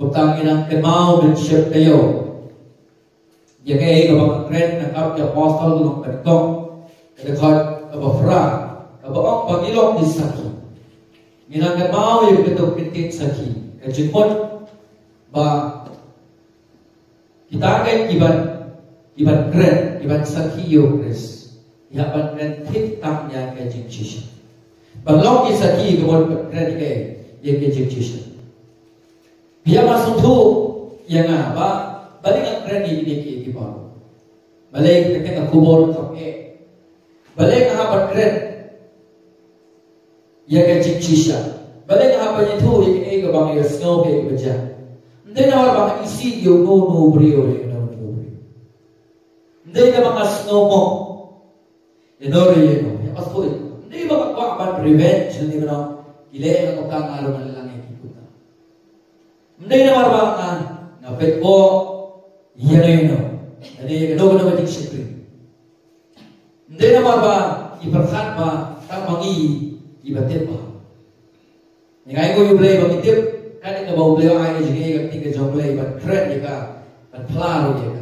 Bukang inang kemau dan syep kayo. Yang kabang kren nakap ya apostol ng katong kadakot kabafra kabang pangilok di saki. Inang kemau yung katong kitit saki. Kajimot ba kita kan iban kren iban saki yo kres. Iban kren kitangnya kajim shisha. Banglong di saki kabon kren kay yang kajim shisha. Biar masuk tu yang apa? Balik ang kren ini kita. Balik kita kubur kape. Balik ang apa kren? Yang kajik shisha. Balik ang apa itu yang ega bang ya snow ke baca. Hindi na wala bang isi yung no brio no. Hindi na bang snow mo. Inori yun. Yang pas po hindi ba magkakapan revenge hindi ba ile ang kakang araw na lang. Hindi na marabang na pet ko yan no. Jadi kado na matik sikri. Hindi na marabang iperkat ba tamangi ibatip ba. Ngay ko yung play bagitip kan ka ba play ay jige ka tiga jonglay ba trend ka ba plano ka.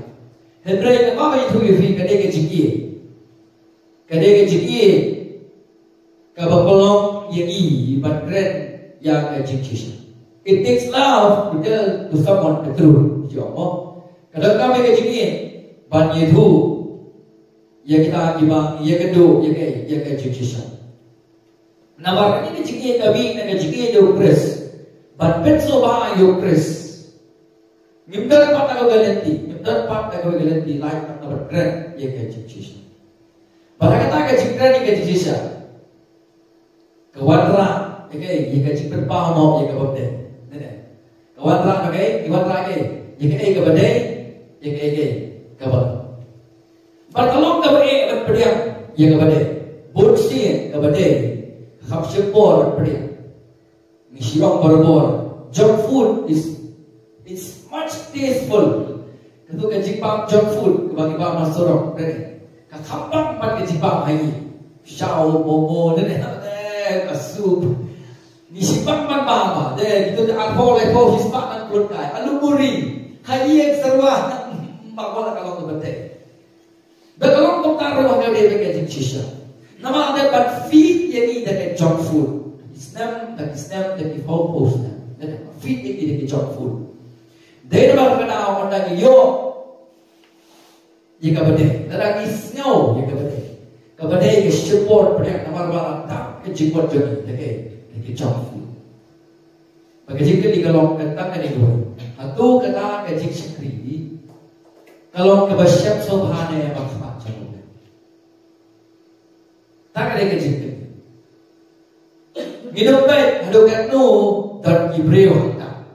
Hendra ka ba itu yung kade ka jigi. Kade ka jigi ka ba kolong yang ba trend yang ka jigi. It takes love to tell to someone the truth. Kadang kami kejini, ban itu, ya kita gimana, ya kedua, ya kejadian. Nampak ini kejini kami, kejini jauh kres, ban penso bah jauh kres. Nyimdar pat aku galanti, like number keren, ya kejadian. Pada kata kejadian ini kejadian, kawanra, ya kejadian berpaham, ya kawan. Kawan ra ke, yang ke badai, yang ke kabar. Berkalong ke badai berpediam, yang ke badai. Bursi ke badai, kapsepor berpediam. Misirong berbor. Junk food is much tasteful. Ketu kejipang junk food kebagi ba masurok berpediam. Kakambang mat kejipang hai. Shao bobo dene kasup. Nisipang man baba, deh gitu alkohol hispak nan kulkai, alumuri, hayek serwah, bawa kalau tu betul. Betul kau taruh orang dia bekerja shisha. Nama ada but feed yang ini dekat junk food. Islam dekat home post. Feed yang ini dekat junk food. Dia baru kena orang lagi yo, yang kebetul. Lagi snow yang kebetul. Kebetul yang support pada nama barang tak kejipot jadi dekat. Junk food. Bagi jika digalong kata kan itu, atau kata kajik sekri, kalau kebasyap sobhane yang bakmat jauh. Tak ada kajik. Minum baik, ada kanu dan ibreu hata,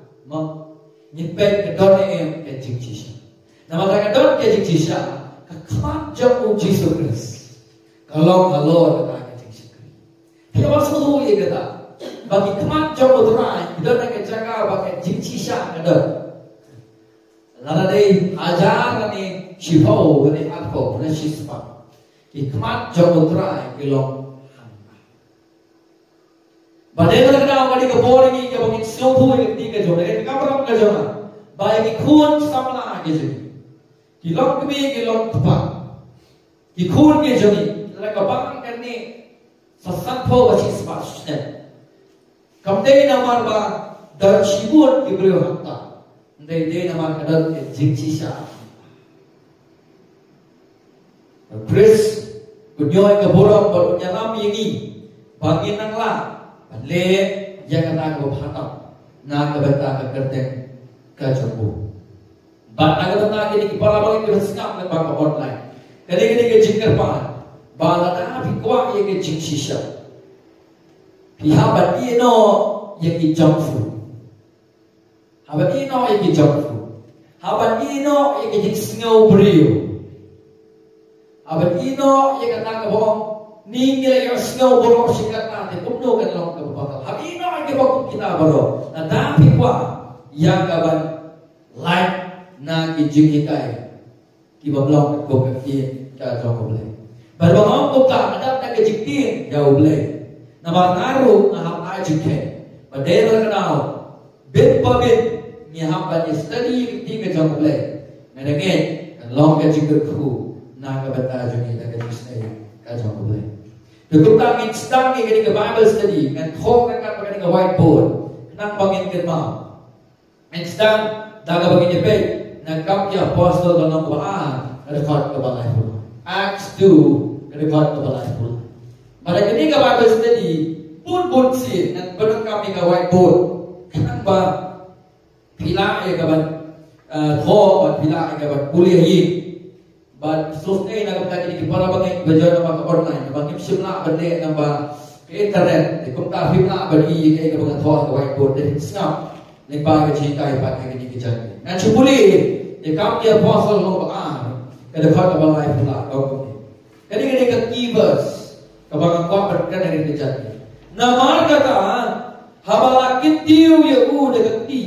nyipet kedon yang kajik sisa. Nama tak kedon kajik sisa, kakmat jauh Yesus Kristus. Kalau kata kajik sekri, dia masuk tu ye kata. Bagi kemat jauh beturai, kita nak jaga pakai jinci syak ada. Lalu deh ajar ni sifau ni alko ni sispa. Kemat jauh beturai kilong. Badai kalau kita awak di kebor ni, kita bagi sesuatu yang tiga jauh. Kita kapan kita jauh? Bagi kun samla gitu. Kilong kami kilong tepat. Kikun gitu ni. Lalu kapan kan ni sesat po bagi sispa. Kamdei namar ba dar shibur ibreu hatta. Dei namar kadal jingchisha. Chris kunyoy kaborang berunyalam ini bagi nangla le yang kata ko hatam na kabata kakerteng kajabu. Ba nagatata kini kipala bagi kerasngap na bang online. Kani ke jingker pa. Bala na bikwa ye ke jingchisha. Habat ino yang junk food. Habat ino yang junk food. Habat ino yang snow brio. Habat ino yang kata kabong ningil yang snow brio sikat nanti kumno kan long kabatal. Habat ino yang kabong kita baro. Nadapi kwa yang kaban light na kijingikai kibablong ko kakin ka jong boleh. Berbangong ko ka ada kejiktin jauh boleh. Nama naruh nahap ajuke, padahal kenal, bed pabed ni hampa ni study ti ke jong play ngadenge long ke jingger khu na ka bata juni ta ke disney ka jong play Dukum tangin stang ni ke Bible study ngan thok ka ka ke whiteboard nang bangin ke ma and stang daga bangin pe nang kap ya apostle ka nong ba record ka balai pul Acts 2 record ka balai pul pada kini ka Bible study pun si nang benang kami ka whiteboard nang ba pila ya ka ban thok pila ya ka ban kuliah yi But sustain na kapag hindi para bang bajar na mga online, bang kimsim na bende na ba internet, kung ta film na bagi kay kapag thought whiteboard din snap, ni ba ka chika ipat na hindi kijan. Na chupuli, ikam dia apostle no ba kada khat ba life pula ko. Kani ka keywords kapag ko berkan na hindi kijan. Na markata habala kitiu ya de kati.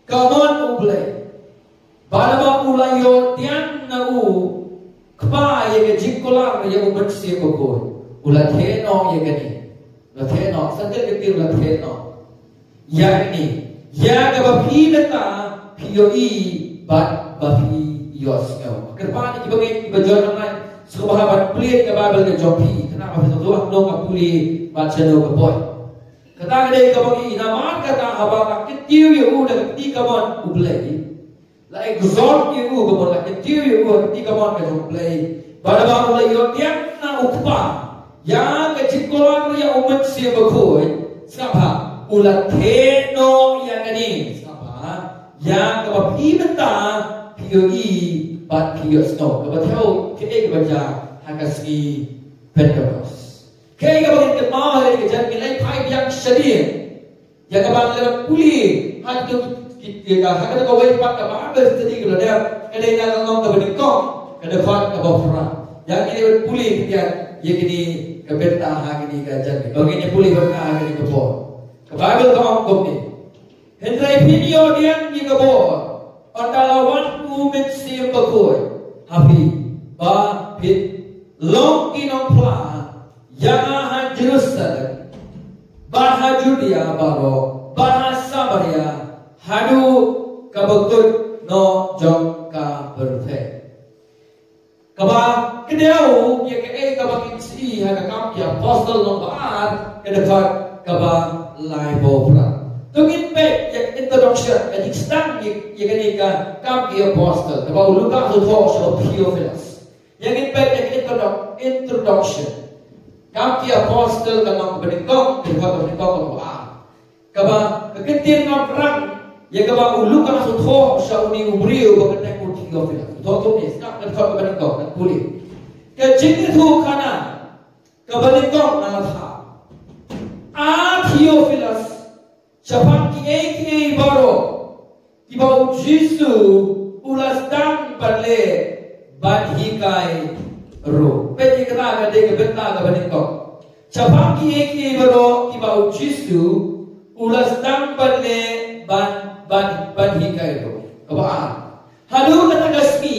Kaman ublay. Balaba ulayo tiang na kpa ye ke jikola ye ko bersih ko ko ulat heno ye gani ulat heno santel ke tir ulat heno ya ni ya ga bapi beta pioi bat bapi yos ngau kerpa ni kibagai kibajon ngai subahabat plate ke babel ke jopi kenapa betul tu no ka puli bat cheno ke boy kata gede ka bagi nama kata haba kitiu ye de ti kamon ublai la exhort you go la ketiu you ketika mon ka jong play pada ba la yo tiang na ukpa yang ke chikolan ya umat sia bakoi sapa ulat theno yang ani sapa yang ke bapi benta pioi bat pios no ke bathau ke ek baja hakasgi pentecost ke ga bagin ke ma le ke jan ke lai phai yang shadir yang ke bang le puli hat kita hakata ko wai pat ka ba berstedi ko dia kada na ngong ka benikong kada fat ka bofra yang ini puli dia ye kini ka beta ha kini ka jan ko kini puli ba ka kini ko bo ka bible ko ko ni hendrai video dia ni ko bo antara wan ku mit sim ba ko hafi ba pit long kinong pla yang ha Jerusalem ba ha Judea baro ba ha Samaria Hadu kabakut no jong ka perfect. Kaba kedau ya ke kabak si ha kam ya apostle no baat kedekat kaba live opera. Tungin pe ya introduction ya stang ya ke ka kam ya apostle kaba Lukas to talk of Theophilus. Yang pe ya introduction. Kam ya apostle kanang beningkong kedekat beningkong baat. Kaba keketin no perang ya kaba Lukas to talk sa uni ubrio bakit ko Theophilus. Toto ni snap kan kau beningkong kan pulih. Ke jing tu kana kebeningkong na tha. Theophilus siapa ki baro ki bau Jisu ulas dang parle badhikai ro. Peti kata ka de benta ka beningkong. Siapa ki baro ki bau Jisu ulas dang parle badhikai ro. Kaba halu kata gasmi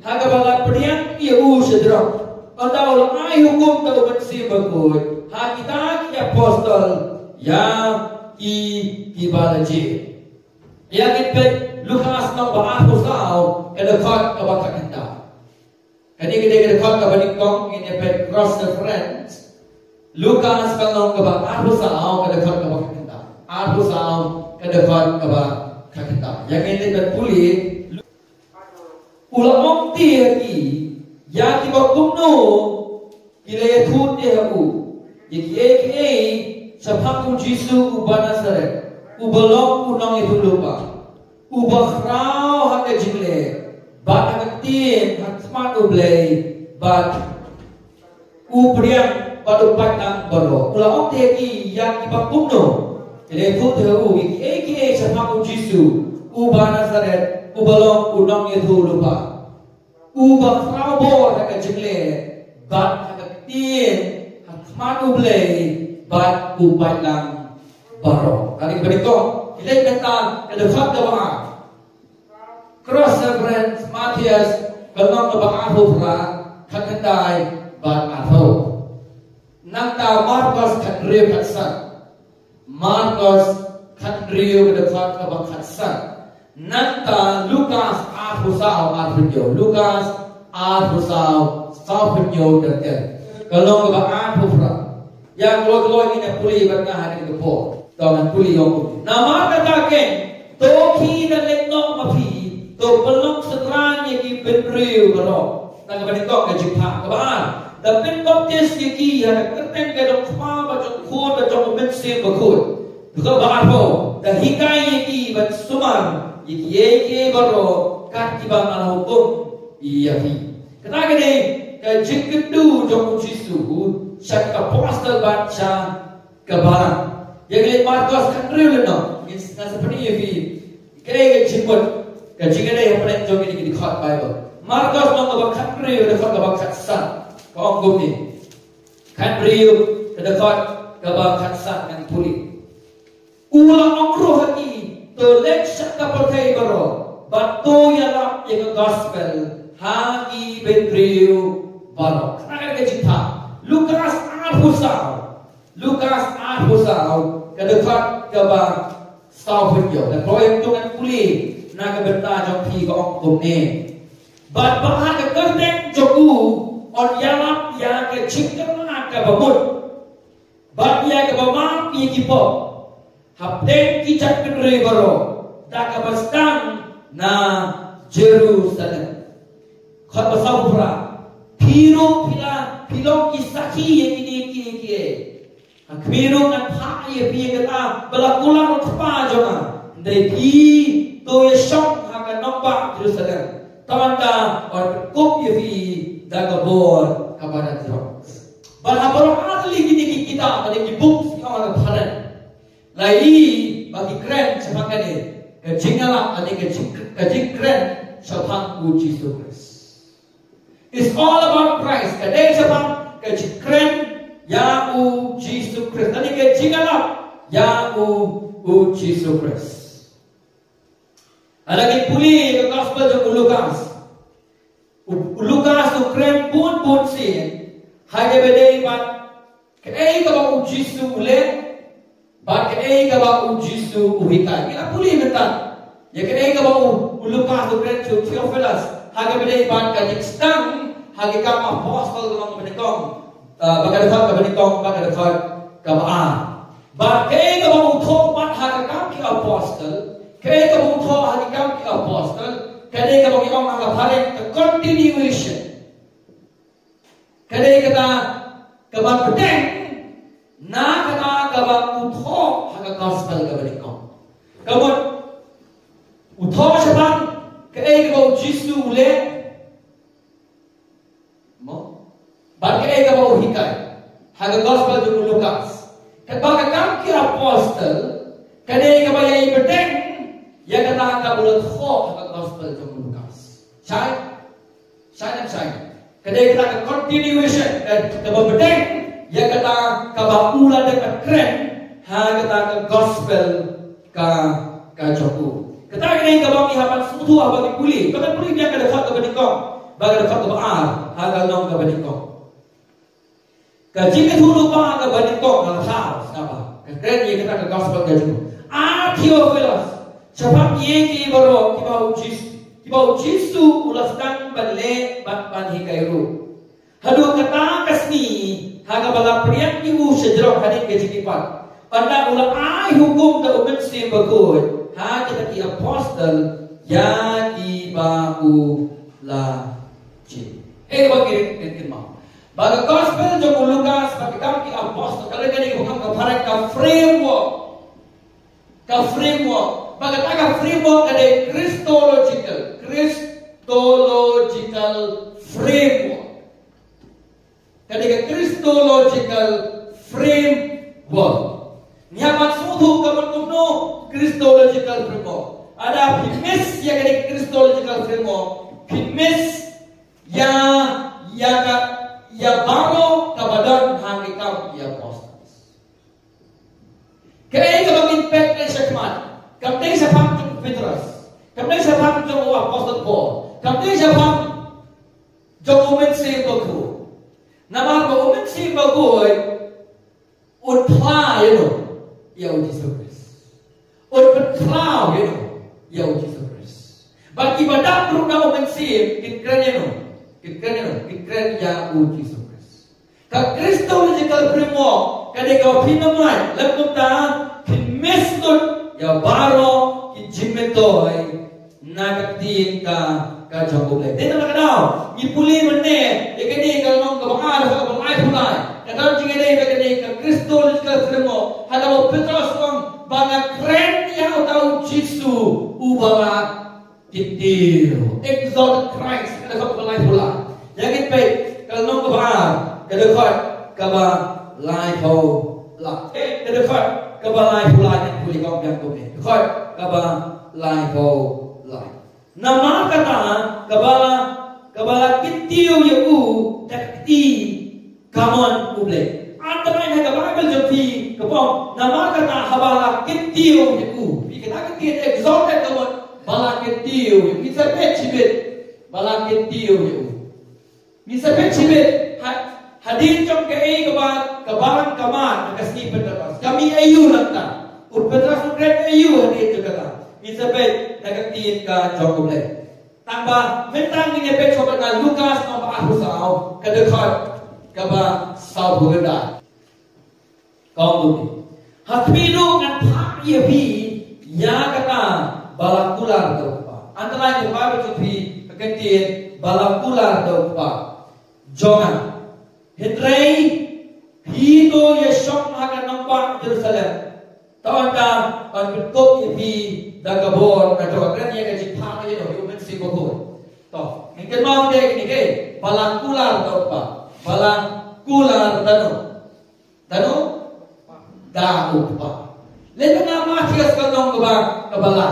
haga bala pedian ia sedro. Pada ulama hukum ta umat si bagoy ha kita ki apostol ya ki balaji ya kita Lukas na baahos sao edakot kabakakanta kani kita kabalik ini pet cross reference Lukas kalong baahos sao edakot kabakakanta ahos sao edakot kabakakanta yang ini terpuli ulama ti lagi ya ki bakumno kile thut de hu ye sapaku Jisu ubanasaret ubalok unang itulupa ubakhrao hake jingle bat hakatin haksmat ublay bat upriang badu patang baro ulama teki yang ibakumno kile thut de hu ye sapaku Jisu ubanasaret ubalok unang itulupa ubakhrao bo hake jingle bat hakatin haksmat ublay bat ubat lang baro. Kali berito, ilay kata edafat dawa. Cross reference Matias kalong nabaho fra kakandai bat atho. Nangta Marcos kadriyo katsan. Marcos kadriyo edafat kabang katsan. nanta Lukas Arthusau Lukas Arthusau Saupenyo tertel kalau ke Arthusra yang lo ini puli berkah hari ke po dengan puli yang nama kata ken toki dan leknok mafi to pelok seteranya ki benriu kalau nak berikut ke jipha kabar dan baptis ki ada kerten ke dok fa bacok khud bacok mensi bakut juga bahpo dan hikai ki bat sumar ye baro kat ki bang ana hukum iya fi kata gini ke jikedu jok jisu syak apostle baca kebaran yang lihat Markus kan real no is seperti ini kaya jikut kajingan yang pernah jom ini di khot Bible Markus mengapa kan real dekat kebakat san kau gumni kan real dekat kebakat san yang pulih ulang angro hati tolek syaka pertai baro batu yang yang gospel hagi benriu baro kenapa kajita Lukas Arthusau kedekat kebang Saupenyo dan proyek tu kan pulih nak berta jom pi ko ong ne bat bahag kerten joku on yalap ya ke chikna ka babut bat ya ke bama pi kipo hapten ki chat re baro da ka bastan na Jerusalem khat basau pura piro ki saki yang ini Kmirung at haya piye kata belakulang apa joma dari pi to ye shop haga nomba Jerusalem tamanta or kup ye pi daga bor kabaran jok balhabaro asli gini kita pada ki books yang ada pharan lai bagi kren sepakane ke jingala ade ke jingkren sapang ku Jesus Christ. It's all about Christ kadai sapang ke jingkren Yau Jesus Christ. Tadi ke jingala Yau Jesus Christ. Ada ke puli ke gospel jo Lukas. Lukas tu keren pun si. Hage bedai bat ke ka ba Jesus ule. Bat ke ka ba Jesus uhika. Kita puli betul. Ya ke ka ba Lukas tu keren jo Theophilus. Hage bedai bat ka jikstang hage ka apostle dengan menekong. Bagai dekat kebenikong bagai dekat kebaan. Bagai kebau thok bat hakam ki apostle, kai kebau thok hakam ki apostle, kai kebau yang angka hari the continuation. Kai kata kebau pedeng, na kata kebau thok hakam gospel kebenikong. Kebau thok siapa? Kai kebau Jisu ule. Bagai ka bau hikai haga gospel du Lukas kebaga kam ki apostle kade ka bayai bedeng ya kata ka bulat kho haga gospel du Lukas sai kade ka continuation ka bedeng ya kata ka baula de kren ha kata ka gospel ka joku kata kade ka bau hapan sutu abang puli kata puli dia ka dekat ka bedikong baga dekat ka baar haga nom ka bedikong Kaji ketulu pa ang kabanikok ng house, apa? Kaya niya kita ke gospel kaji mo. Theophilus, siapa ye ki bau Jisu ulas dan balik bat panhikairu. Hadu kata kasni haga bala priyak ibu sejerok hadik kejikipan. Pada ulah ai hukum ke umat si bakut. Ha kita ki apostle ya ki bau la ji. Bagi kenma. Baga gospel jo Lukas bagi kami apostle kalau kini bukan kefarak ka framework baga taga framework ada Christological framework kada Christological framework nya maksudku kapan kuno Christological framework ada fimis yang ada Christological framework fimis ya bago kabadan hangi kau ya apostles. Kaya ka mag-impact na siya kaman. Kamtay siya pang Petrus. Kamtay siya pang yung apostle Paul. Kamtay siya pang yung umensi bago. Naman ba umensi bago ay utla yun. Yaw Jesus Christ. Utla yun. Yaw Jesus Christ. Bagi ibadat beruna mensim, kitkan ya uji sukses. Ka Kristo jikal primo, kade ka pinamai, lakum ta mesdut ya baro kijimetoi nagatin ka jangkule. Dito na kanaw, ipuli mene, ikani ka nong kabakal ka balay pulay. Kadang jingene ikani ka Kristo jikal primo, halaw Petros kong banga kren ya utau Jisu ubala Kitiro, exalt Christ, kada ka balay pulay. Yakit pe kalnong kabakal, kada kaba lai ho la. Kada kaba lai pulay ng puli kong jangkule. Kaba lai ho lai. Nama kata kabala kitiyo yu takti kamon uble. Antara ini kabala beljopi kapong nama kata habala kitiyo yu. Kita exalted kamon bala kitiyo yu. Misa pechibit bala kitiyo yu. Misa pechibit hadir jom kei kabalan kaman kasih Petros. Kami ayu nanta. Petros ukret ayu hadir juga. Isabel nagagtiin ka jangkule. Tamba mentang ini pek sobat na Lukas nomor ahusau kadekot kaba sau bugada. Kau budi. Haspiru ngan pak yepi ya kata balakular dopa. Antara yang baru cuci kekentiin balakular dopa. Jongan. Hendrei hito yesok akan nampak Jerusalem. Tahun kan bentuk yepi dagabor na jawab kan ya gaji pama ya no human si bokor to mungkin mau dia gini ke balang kular atau apa balang kular danu dahu pa lepas nama sias kandong kebala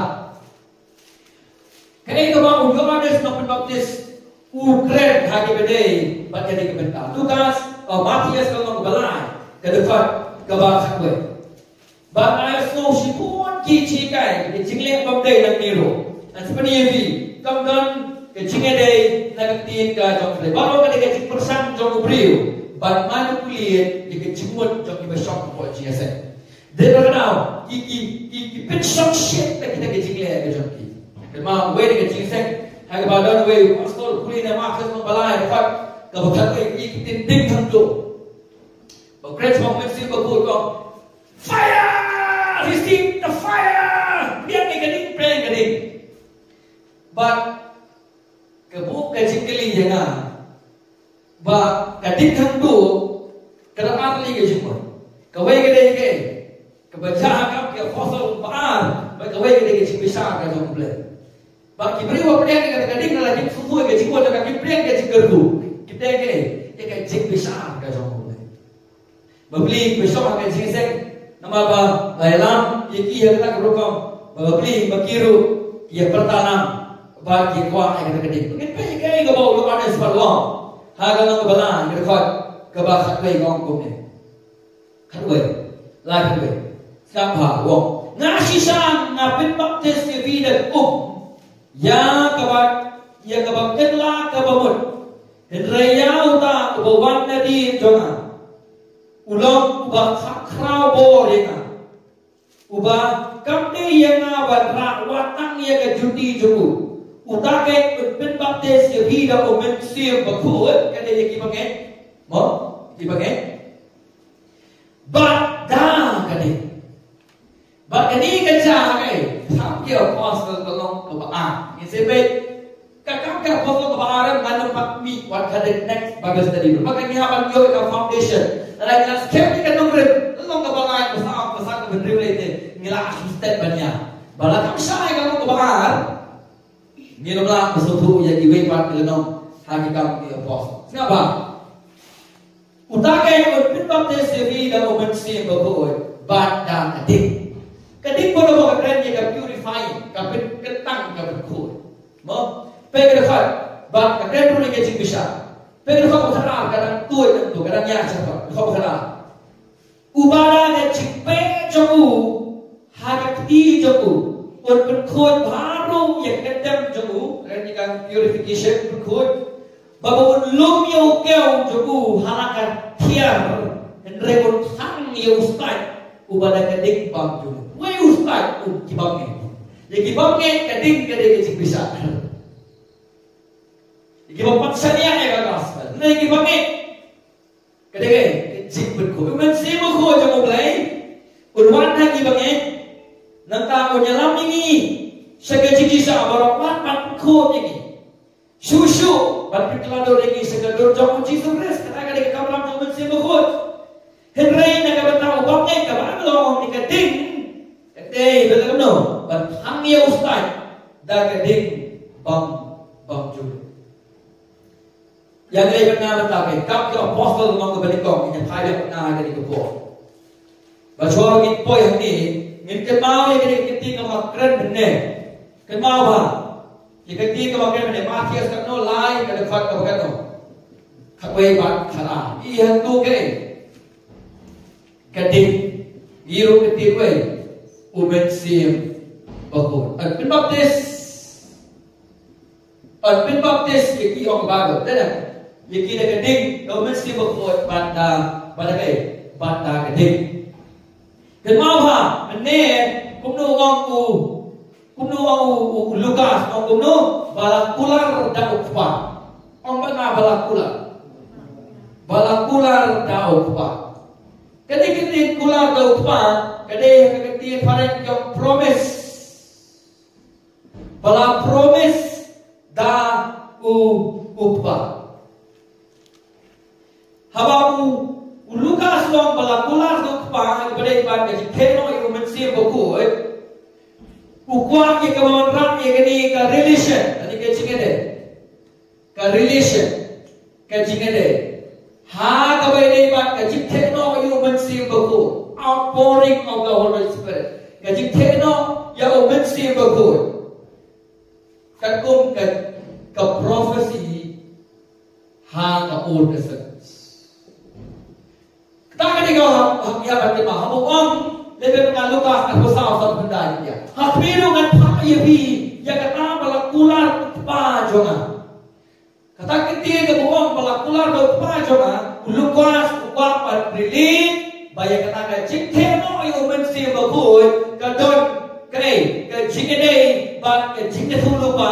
kini kebang Yohanes Nabi Baptis Ukraine hagi bedai baca di kebentar Lukas Matias kandong kebala kedepan kebang sakwe bang snow sipun kici kai jingle pamdai nang niro an seperti ini kamdan ke jingle nagtin ka jongre baru ka de persang jong brio ban man kuliet de jimut jong iba shop ko jiase de bagao ki pit shop shit ta kita ke jingle ke jong ki ma we de jingle ha ba don we pastor kuli na ma khas balai fat ka bakhat ki tin tin thang do ba great moment si ba ko fire! Receive the fire! Biar ni gading preng gading. But kebuk kecikli je na. Ba gading hantu kerana li ke jumpa. Kawai gading ke kebaca akam ke fosol baar. Ba kawai gading ke cipisa ke jumpa. Ba kibri wa preng ke gading na lagi susu ke jumpa tak kipreng ke cikerdu. Kita ke cipisa ke jumpa. Babli besok akan sing nama ba dalam iki yang kita berukam babli bakiru ia pertanam bagi kuah yang kita kedik mungkin pe kai ga bau lu ada separuh haga nang bala yang dekat ke bahasa kai gong kum ni kadwe la kadwe sampa wong ngasi sang ngapin baptis ke vida ya kabat ya kabak ketla kabamut henraya uta bawan nadi jonga ulang ubah sakrau borena ubah kamne yang abad watang yang kejudi jemu utake ben baptis ya vida o men sim bakut kade yang kibangen mo kibangen badda kade kaca kai tham kia apostle tolong ke ba ni sebe kakak ke apostle ke ba nganu pakmi wat kade next bagus tadi maka ni haban yo ka foundation Like las kemi kan nombre, long ka balay pasang ka bendri lete, ngila step banya. Bala kam sai ka long bakar. Ngilo la masutu ya giwe pat kilano hagi kam ki apos. Ngapa? Utake ko pinbap de sevi da open sim ko bat dan adik. Kadik ko do ka kren ka purify ka pit ketang ka ko. Mo pegre khat bat ka kren ru ke bisa. Pero kau berharap kadang tuai tentu kadang ya siapa kau berharap ubara ke cikpe jogu hagati jogu untuk berkod baru yang kedam jogu kan purification berkod bawa lum yang kau jogu halakan tiar dan rekod sang yang ustad ubara keding bang jogu we ustad kibangnya jadi bangnya keding keding cik bisa Ikibapat sanian ya gospel. Nah ikibamit. Kadang jik berko. Umen si berko jang oblay. Unwan hang ibangit. Nanta onyalam ini. Syaga jiki sa abarawat pat berko ini. Shushu pat pitlador ini segador jang uji sumres. Kadang kamram jang umen si berko. Henry nagabata ubangit kabalong ni kading. Kadang betul no. Pat hangya ustad. Da kading bang juga. Yang lain pernah bertakai, kap ke apostol ngomong ke balikong, ini thai pernah ada di kebun. Baca ngin poy yang ni, ngin kemau yang kini kiti ngomong keren bener, kemau bah, jika kiti ngomong keren bener, mati asal no lain kada fat kau kata, kakway bat kara, iya tu ke, kading, giru kiti kwe, uben sim, bakul, adpin baptis, yaki orang bagus, dah. Yaki dah keding, kau mesti berkuat pada keding. Dan apa? Meneh, kumno orang Lukas, orang kumno balakular daukpa. Orang mana balakular daukpa. Keding kular daukpa, keding parent yang promise, bala promise da ukpa. Haba Lukas long balakular ukpa kepada ibarat kaji keno ibu mensir bokoi. Ukwa ke kemanran ke ni ke relation, tadi kaji kene. Ke relation, kaji kene. Ha kepada ibarat kaji keno ibu mensir bokoi. Outpouring of the Holy Spirit. Kaji keno ya ibu mensir bokoi. Kakum ke prophecy ha ke Old Testament. Kita ni kau ya berarti mah orang lebih dengan Lukas atau sahabat benda dia. Hak biru dengan pak yebi ya kata balakular pa jonga. Kata kita ke orang balakular pa jonga. Lukas uap berdiri bayar kata ke cikeno yang mesti berbuat kadon kene ke cikene bat ke cikne sulu pa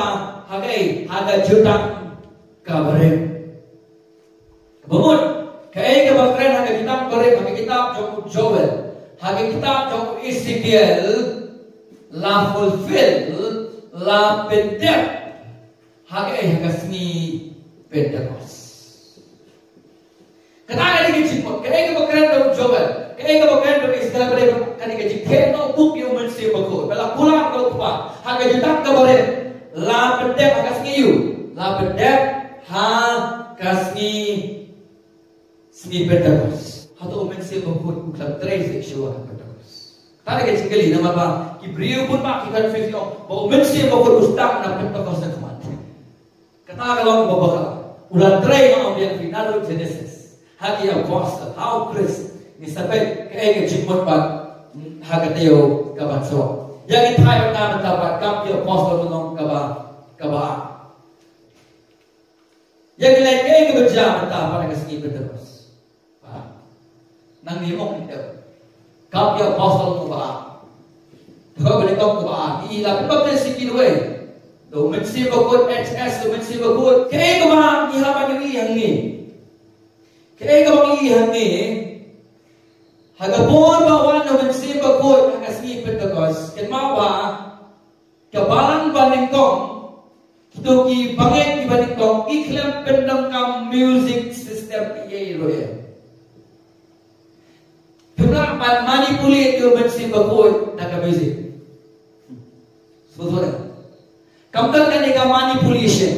hagai haga jutang kabarin. Bangun. Kaya bakren haga kitab korek haga kitab Joel haga kitab Ezekiel la fulfill la pendek haga seni Pentecost. Kenapa ini kecipot? Kaya bakren Joel, kaya bakren Ezekiel korek kani kecipot no book yang mesti bakul. Bela pulang kau pa haga jutang kabaret la pendek haga seni you la pendek haga seni Pentecost. Atau mensir berbuat bukan transseksual Pentecost. Tadi kita sekali nama apa? Ibreu pun pak kita confuse bahwa mensir berbuat ustaz na Pentecost nak mati. Kata kalau bapak ulah try mau yang final Genesis. Hati apostle, how Chris ni sampai ke jimot pak haga teo kabatso. Yang itu hai pertama dapat kap apostle menong kaba. Yang lain ke berjam pada kesini Pentecost. Nang nimong itu, kau yang pasal kubah, kau boleh kau kubah. Ilah kita bersikir we, do mesti berkut HS, do mesti berkut. Kau kubah ni apa jadi yang ni? Kau kubah yang ni, harga pun bawa do mesti berkut harga sini Pentecost. Kenapa ba? Kebalan banding kong, itu ki bangen banding kong, iklim pendengkam music system ini loh. Kenapa manipulate your mesti berbuat nak music? Sebetulnya, kamu kan ni manipulation.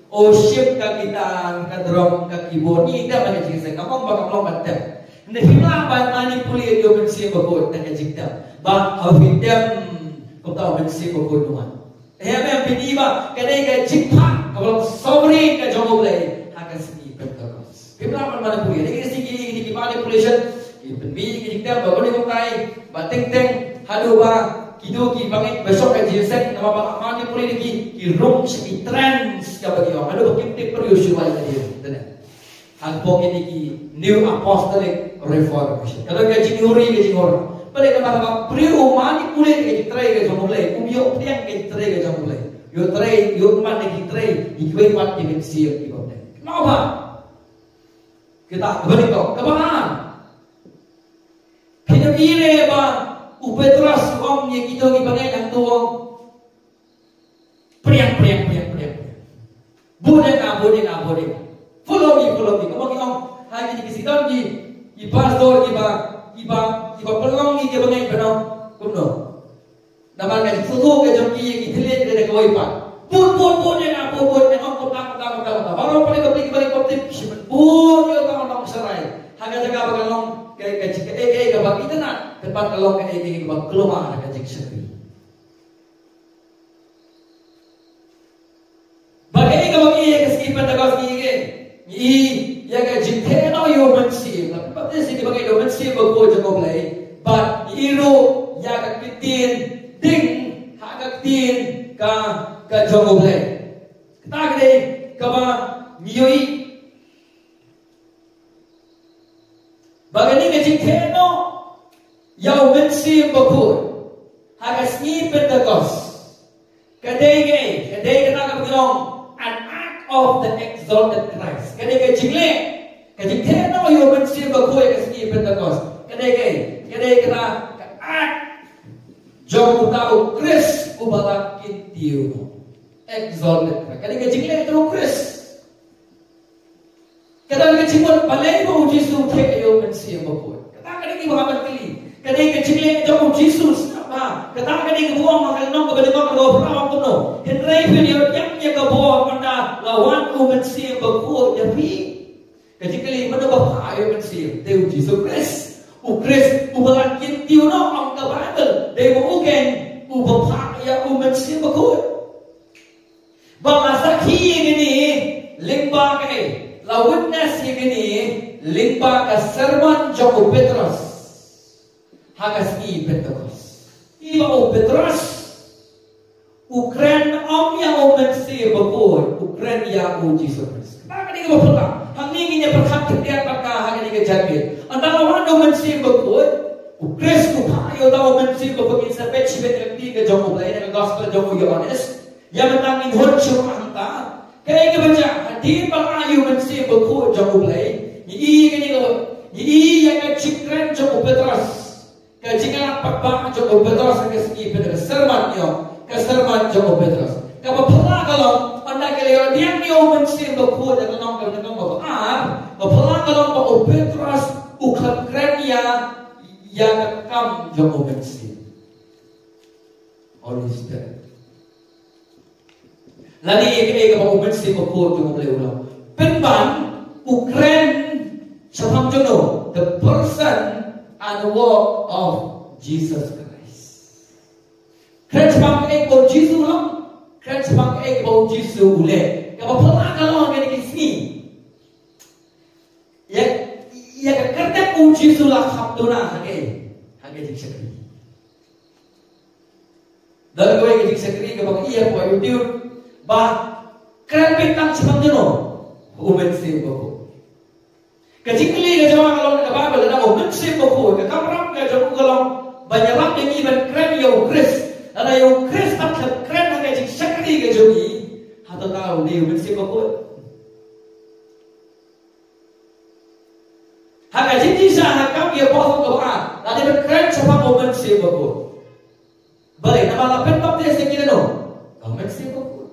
Oh shift ka gitar, ka drum, ka keyboard ni dah banyak jenis. Kamu bakal macam. Ni kenapa manipulate your mesti berbuat nak jikta? Bah hafitem, kau tahu mesti berbuat tuan. Yang peniba, kadang jikta, kalau sovereign ka jawab lagi, akan sedih Pentecost. Kenapa manipulate? Ini sedikit manipulation. Penbi kita baru ni pakai bateng teng hadu ba kido ki bangai besok ke jinsen nama ba mani puli lagi ki room si trends ka bagi orang hadu kita perlu usual tadi benar hangpong ini ki new apostolic reformation kalau ke jinghuri pada kata apa perlu mani puli ke trai ke jomulai umyo tiang ke trai ke jomulai yo tray, yo man ni tray, ikway pat ni siap di bawah. Kenapa? Kita kembali kau, kebangan. Kita ire ba, Petros om yang kita ni bangai yang tuang. Priang. Boleh. Follow me. Kamu kita hari ni kita di pastor iba pelong ni dia bangai penuh. Kuno. Nama kan susu ke jom ki lihat dia ke wipa. Pun yang apa om kata. Baru paling balik pun yo kamu serai. Harga jaga bagalong ke ke bagi itu nak tempat kalong ke keluar ke sekri. Bagi bagi ke skipan tagas ni ya ke jithe no yo mensi. Tapi pada sini bagi yo mensi bago jangan play. But iru ya ke kitin ding hak kitin ka jangan play. Kita kene kaba nioi bagani ke jikeno yau mensi bakul hagas ni pentakos kadege kena kabulong an act of the exalted Christ kadege jikeno yau mensi bakul hagas ni pentakos kadege kena act jom tahu Chris ubala kintiu exalted Christ kadege jikeno Chris kadang kecimut balai bau Yesus take yo mensi bakul. Kadang kadang ibu habat kali. Kadang kecilnya jauh Yesus apa? Kadang kadang buang makan nong kepada mak lo perawan kuno. Henry video yang dia kebawa pada lawan u mensi bakul jadi. Kadang kali mana bapa yo mensi Deus Yesus Christ. U Christ u balakin tiu no ang ke Bible. Dia bukan u bapa ya u mensi bakul. Bangsa kini ini limba ke la witness yang ini limpa ke sermon Joko Petros hagas ni Pentecost iba Petros Ukren om ya mensi bakul Ukren ya Yesus Kristus kenapa ni kau pula hang ni nya perkhatik dia pakah hang ni ke jabir antara orang mensi bakul Ukres ku payo tahu mensi bakul sampai cibet ke Joko lain ke gospel Joko Yohanes yang mentangin huruf anta kaya ke baca di pelayu mensi bakul Joko lain ini yang cikren Joko Petros kajian apa Joko Petros ke segi pada sermon Joko Petros kalau pula kalau anda kalau dia ni mensi bakul dan nong pula kalau Joko Petros ukat keren ya kam Joko mensi Holy Spirit lagi kalau mensi bakul Joko ulang penban Ukren Syafam Jono, the person and work of Jesus Christ. Keren sebab ekor Jesus lang, keren sebab ekor Jesus ule. Kalau pernah kalau orang ini sini, ya kerja pun Jesus lah hamduna hage jiksekri. Dalam gue jiksekri kalau iya buat YouTube, bah keren bintang Syafam Jono, umen sih bagus. Kecikli ke jemaah kalau nak Bible ada mensi bakul ke kamram ke jemaah kalau banyak orang yang iban keren yo Chris ada yo Chris tak keren hanya jik sekali ke jogi atau tahu dia mensi bakul hanya jadi sah kau dia pasal doa ada keren siapa mau mensi bakul balik nama lapen bab dia sekira no kau mensi bakul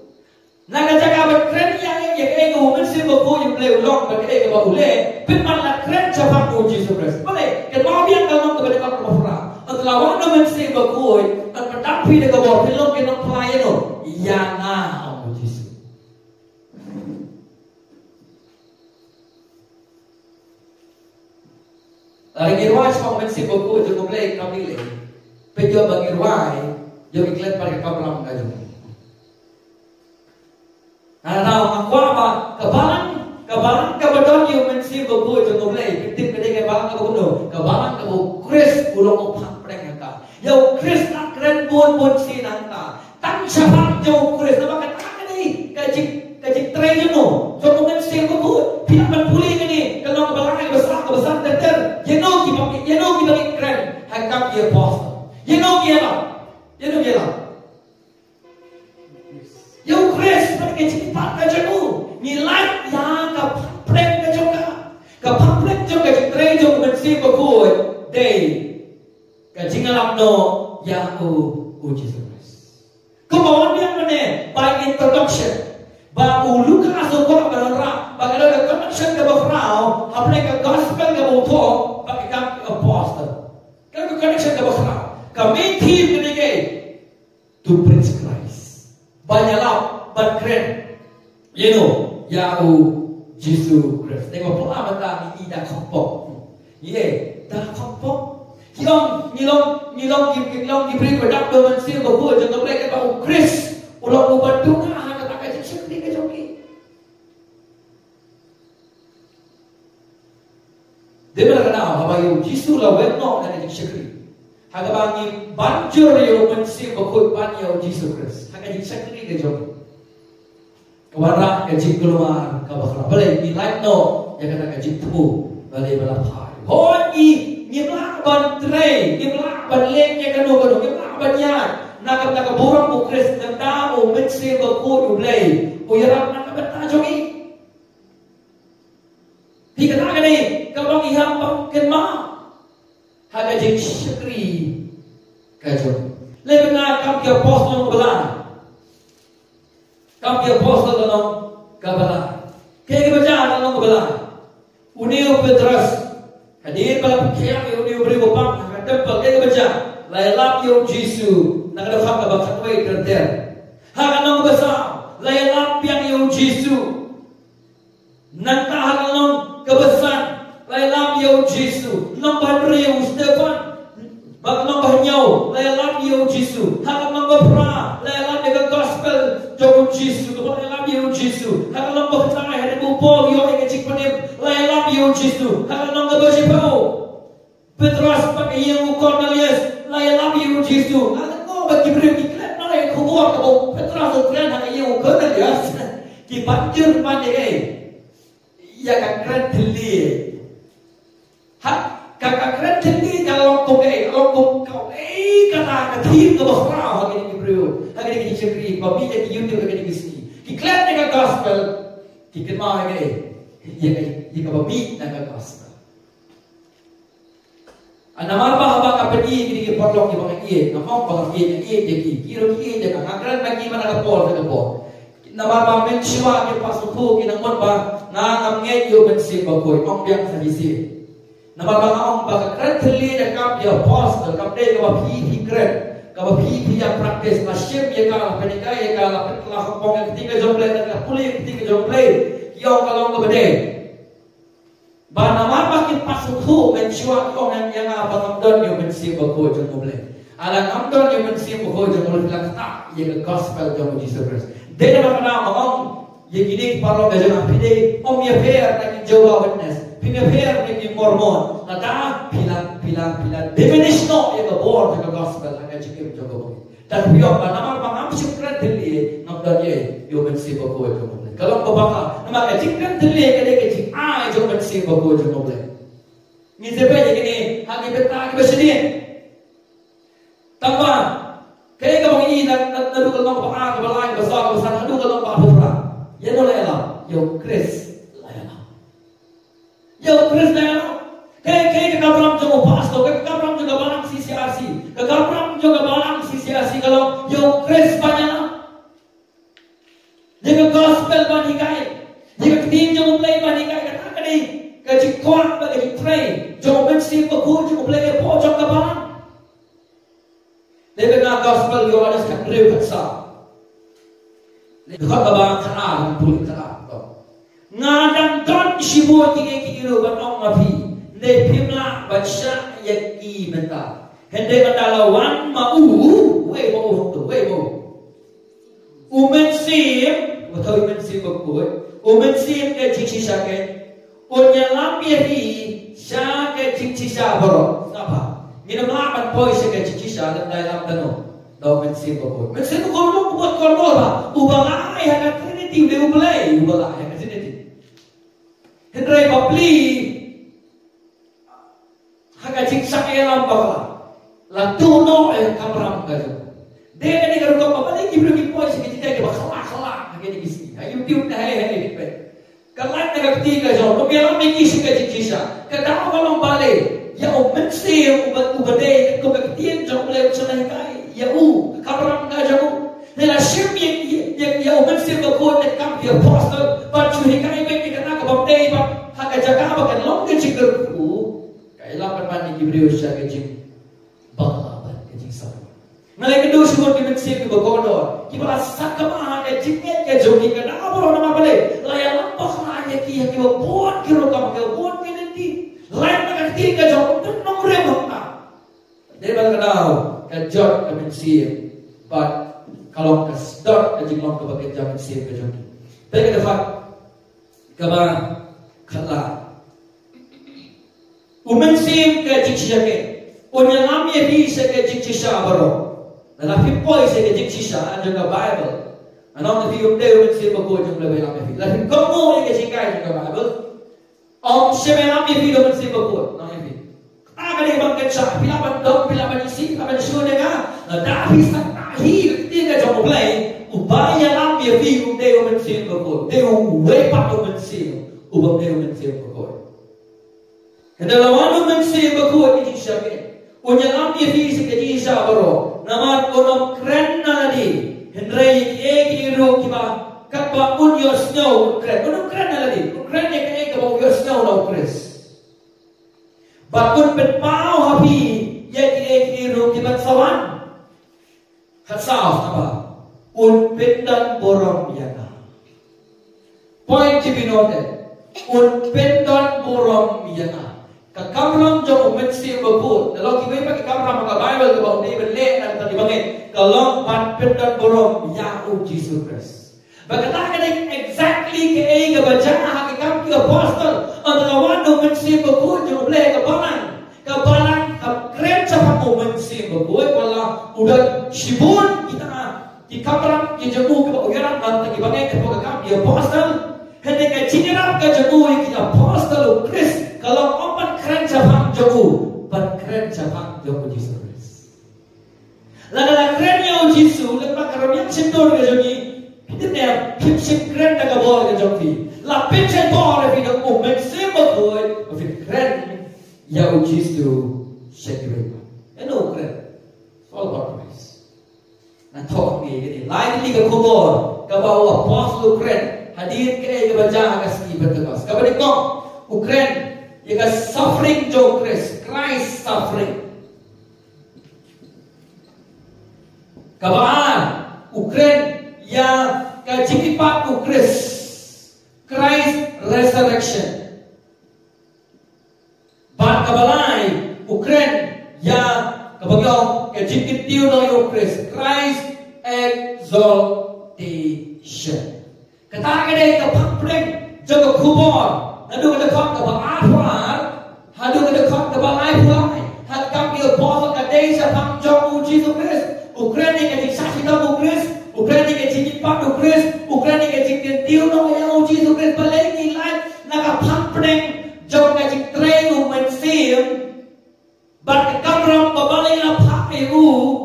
naga jaga keren yang kau mensi bakul yang boleh ulang berkait kau boleh Pembalas keren cepat uji Yesus. Boleh. Kalau biar kamu kepada kamu berfirman, setelah waktu mensi bakul, tetapi dia kau film kita pelayan no, yang uji Yesus. Lagi ruai semua mensi bakul juga boleh kau pilih. Penjual bagi ruai, jadi kelihatan pada kamu ram kaju. Tahu aku apa kebalan kebetulan yang mensi bakul jangan boleh ketik kedai kebalan kebalan Chris ulong opak mereka yang Chris nak keren pun si nanta tang siapa jauh Chris nama kata ni kajik tray no jangan mensi bakul tidak berpulih ni kalau kebalan besar ter yeno kita keren hakam dia bos yeno kita ke cepat ke jamu nilai yang ke plek ke juga ke plek juga cerai juga mesti berkuat day ke jingalam no yang Jesus Christ. Kemudian mana by introduction ba ulu ka so ko ba ra ba ka da connection ka ba frau apne ka gospel ka bo tho ba ka apostle ka connection ka ba frau ka main theme ni ke to preach Christ banyalah ban keren you know ya Jesus Christ tengok pula mata ni ida khopok ye da khopok Hilong diberi bedak dengan sih bahwa jangan mereka bahu Chris ulang ubat tunga hanya tak kaji sekali ke joki. Dia berkenal apa yang Yesus lawan no hanya kaji sekali. Hanya bangi banjur yang mensih bahwa ban yang Yesus Chris hanya kaji sekali ke joki. Kawarak kaji keluar kabaklah boleh nilai no yang kata kaji tu boleh berlapar. Hoi Gimla ban tray, gimla ban leknya kanu, gimla ban yat. Nakap burang bukres nanda o metse baku ublay. Uyarap nakap tajogi. Tiga ni kabang iham bang kenma. Haga jeng syukri kajong. Lebih na kam kia pos nong belan. Kam kia pos nong kabalan. Kaya kebaca nong belan. Unio Petrus. Hadir pada kiam yang diberi bopang akan tempat dia baca layalap yang Yesus nak ada hak abang way terter hak nong besar layalap yang Yesus nanti hak nong kebesan layalap yang Yesus nong bandri yang Stefan bag nong bahnyau layalap yang Yesus hak nong berpra layalap yang gospel jauh Yesus layalap yang Yesus hak nong bertanya hari bupol yang kecik penim layalap yang Yesus hak nong Petrus pakai yang Cornelius layalap yang Yesus. Anak kau bagi beri iklan nolai kuat kau Petrus keren hanya yang Cornelius. Kibanjir mana ya kakak teli. Hak kakak keren teli kalau kau kata ketim ke bawah hanya yang beri. Hanya yang diceri. Babi jadi YouTube hanya di sini. Iklan dengan gospel. Kikemah ya babi dengan gospel. Anamar bahaba kapedi gini porlok di bawah kiye, nampak bawah kiye jadi kiro kiye jadi angkran lagi mana kapor ke kapor. Namar bah mensiwa ke pasuku kita pun bah na namnya yo mensi bakoi ong biang sadisi. Namar bah ong bah keren terli dekat dia pos dekat dia ke pi keren, ke pi yang praktis nasyib ya kalau penikai ya kalau telah kapong yang ketiga jomble dan pulih ketiga jomble, yo kalau ke bede. Banamar makin pasuku mensyuat orang yang apa namdon yang mensi bago jeng mulai. Ala namdon yang mensi bago jeng mulai bilang tak yang gospel jeng Jesus Christ. Dia nak nama om yang ini parlo gajah pide om ya fair lagi Jehovah Witness, pide fair lagi Mormon. Nada pilang definition yang kebor jeng gospel agak cikir jeng mulai. Dan biar banamar bangam syukran dili namdon yang mensi bago jeng mulai. Kalau kau bakal, nama kecikkan terlihat kecik, jom bersih bagu jom boleh. Ni sebab jadi hagi betah hagi bersedih. Tambah, kaya kau ini dan nadu kalau bakal balai besar nadu kalau bakal berapa. Ya boleh lah, yo Chris lah. Yo Chris lah. Kaya kabram jom pastor, kaya kabram juga balang CCRC, kaya kabram juga balang CCRC kalau yo Chris banyak. Jika gospel banikai, jika tim yang mulai banikai kata kali, kaji kuat bagi train, jangan mesti berkuat jangan mulai pojok ke balang. Lebih nak gospel yang ada sekat real besar. Lebih kau balang kerana pun kerana. Ngadang don sibu tiga kilo banong api, lepimlah baca yang i mental. Hendak mendalawan mau, wei mau tu, wei mau. Umensim, betul umensim berkuat. Umensim ke cici sakit. Unyalam biari sakit cici sabro. Apa? Minum lapan poi sakit cici sakit dalam tanah. Dah umensim berkuat. Umensim berkuat buat korban lah. Ubalai hanya trinity dia ubalai. Ubalai hanya trinity. Hendrai babli. Hanya cici sakit dalam bawah. Latuno kamram kajo. Dia ni kalau kau balik ibu lagi pun sikit kita ke bakal lagi di sini. Ubilang mikisi ka jikisa. Kadang kalau balik, ya mensi ubade ko kaktiyan jong lew sa nangkay. Ya kabarang ka jong. Nila ship ya mensi ko ko na kam ya apostle, but you hikay ba ni kana ka baptay ba hakajaga ba kan long ka jikir ku. Kailangan man ni Gibril siya ka jik bakaban ka jik sa. Nalay kedua semua kita mesti kita berkodok. Kita sakam ada jiknya ke jogi ke nama orang nama balik. Layan lampak aja kita buat kira kamu kita buat nanti. Lain nak tiga jom tu nomor berapa? Dia berkenal kejut ke mesti. But kalau kesedot ke jiklam ke bagian jam mesti ke jogi. Tapi kita faham kabar kalah. Umensim ke jik siapa? Unyalam ye bisa ke jik siapa? Dalam himpoi saya kejik sisa juga Bible. Anong nafium deo mit siya bago yung labay namin fi. Lahim kamu ye kejik kaya juga Bible. Siya may namin fi do mit siya bago. Namin fi. Taga ni bang ketsa pilaban dog pilaban isi pilaban sune nga. Dahil sa tahil tiga jom play. Ubaya namin fi yung deo mit siya bago. Deo way pa do mit siya. Ubang deo mit siya bago. Kedalawan mit siya bago kejik siya ke. Unyang namin fi sa kejik siya baro. Nama konom keren naladi, Henry iro kiba kakba unyo snow keren, konom keren naladi, keren ya kaya kakba unyo snow na ukres. Bakun petpao hapi, ya iro kiba sawan, hatsaw apa, unpendan borom yana. Point to be noted, unpendan borom yana. Kakamram jom umensi babut. Kalau kita pakai kamram maka Bible ke bawah ni berlek dan tadi banget. Kalau panpet dan borom Yahweh Jesus Christ. Berkata exactly ke ke baca hakikam ke apostle. Antara wanu umensi babut jom berlek ke balang. Ke balang ke keren cakap umensi babut. Kalau udah shibun kita di kamram di jemu ke bawah gerak dan tadi banget ke bawah kam di apostle. Hendak ke cinirap ke jemu ke apostle Christ. Kalau open keren cabang jogu, pan keren cabang jogu Jesus. Lalu keren yang Jesus, lepas keren yang sentuh ke jogi, itu dia pipsin keren dah kabur ke jogi. La pipsin bor le video open semua tapi keren yang Jesus sekiranya. Eno keren, all about Christ. Nanti ni, lain ni ke kubur, ke bawah apostle keren, hadir ke baca kasih bertegas. Kabar itu, Ukraine. Jika suffering jo Christ suffering. Kabaan Ukraine yang kajikipat Christ resurrection. Ban kabalai Ukraine yang kabagyong kajikit tiyo na yung Christ exaltation. Katakan ay kapagpring jaga kubor. Nadu kada kau kebal afar, hadu kada kau kebal afar. Had kami apostle kadai sapang jom Jesus Christ. Ukraine ke saksi tamu Christ, Ukraine ke cipit padu Christ, Ukraine ke cipit tiu no yang Jesus Christ balai nilai nakapangpreng jom ke citrei umensim. Bar kamram babalai la papiru.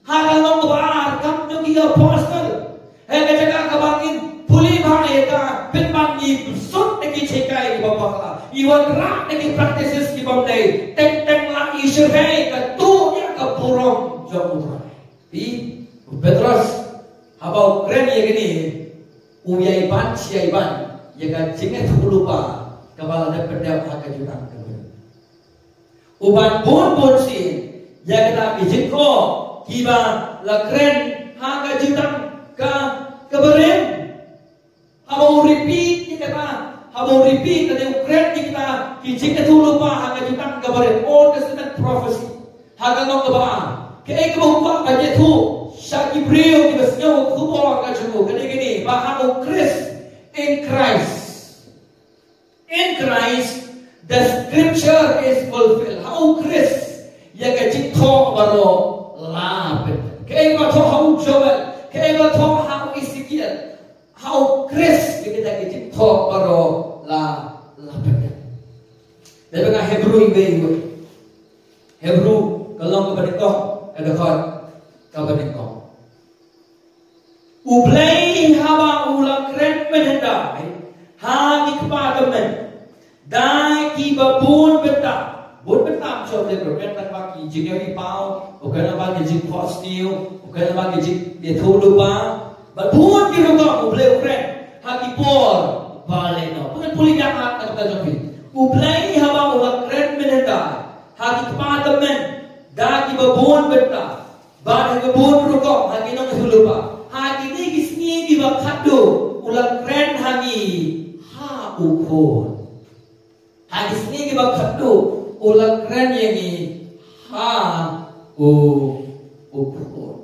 Hagalong kebar kam jogi apostle. Hega jaga kabangin puli bahaya ka penman ni sut neki cekai bapa iwan rak neki practices ki bamdai teng la isyai ka tu ya ka purom jomudra di Petrus habau keren ya gini uyai ban siai ban ya ka jinget lupa kepala dapat dia hak jutaan ka uban pun si ya kita izin ko kiba la keren hak jutaan ka keberen. Habau repeat ni kata, habau repeat kata Ukraine ni kita kijik itu lupa hanya kita kabarin Old Testament prophecy. Haga nong kabaan. Kaya kebawa kaje tu Syaki Gibril kita senyawa kubur kajumu. Kini gini bahanu Christ in Christ. In Christ the scripture is fulfilled. How Christ ya kajik thok baro lapet. Kaya ko thok how Joel. Kaya ko thok how Ezekiel. How Christ kita kecil thok baro la peda. Dari bagaimana Hebrew ibu Hebrew kalau kebenikah ada khat kebenikah. Ublay haba ulang keren menhendai ha ki pa temen dai ki babun beta bun beta cho le pro kan ba ki jing yi pao o kan ba ki jing post new o kan ba ki jing de thu lu ba ba bun ki ro ko ble ukren ha ki por ba le no pun puli ya ha ta ta jo ublai ha ba o kren menenda ha ki pa temen da ki babun beta ba ke bun ro ko ha ki no thu lu ba ha ki ni ki sni ki ba khadu ulang kren ha ni ha u khon ha ki sni ki ba khadu ulang kren ye ni ha u khon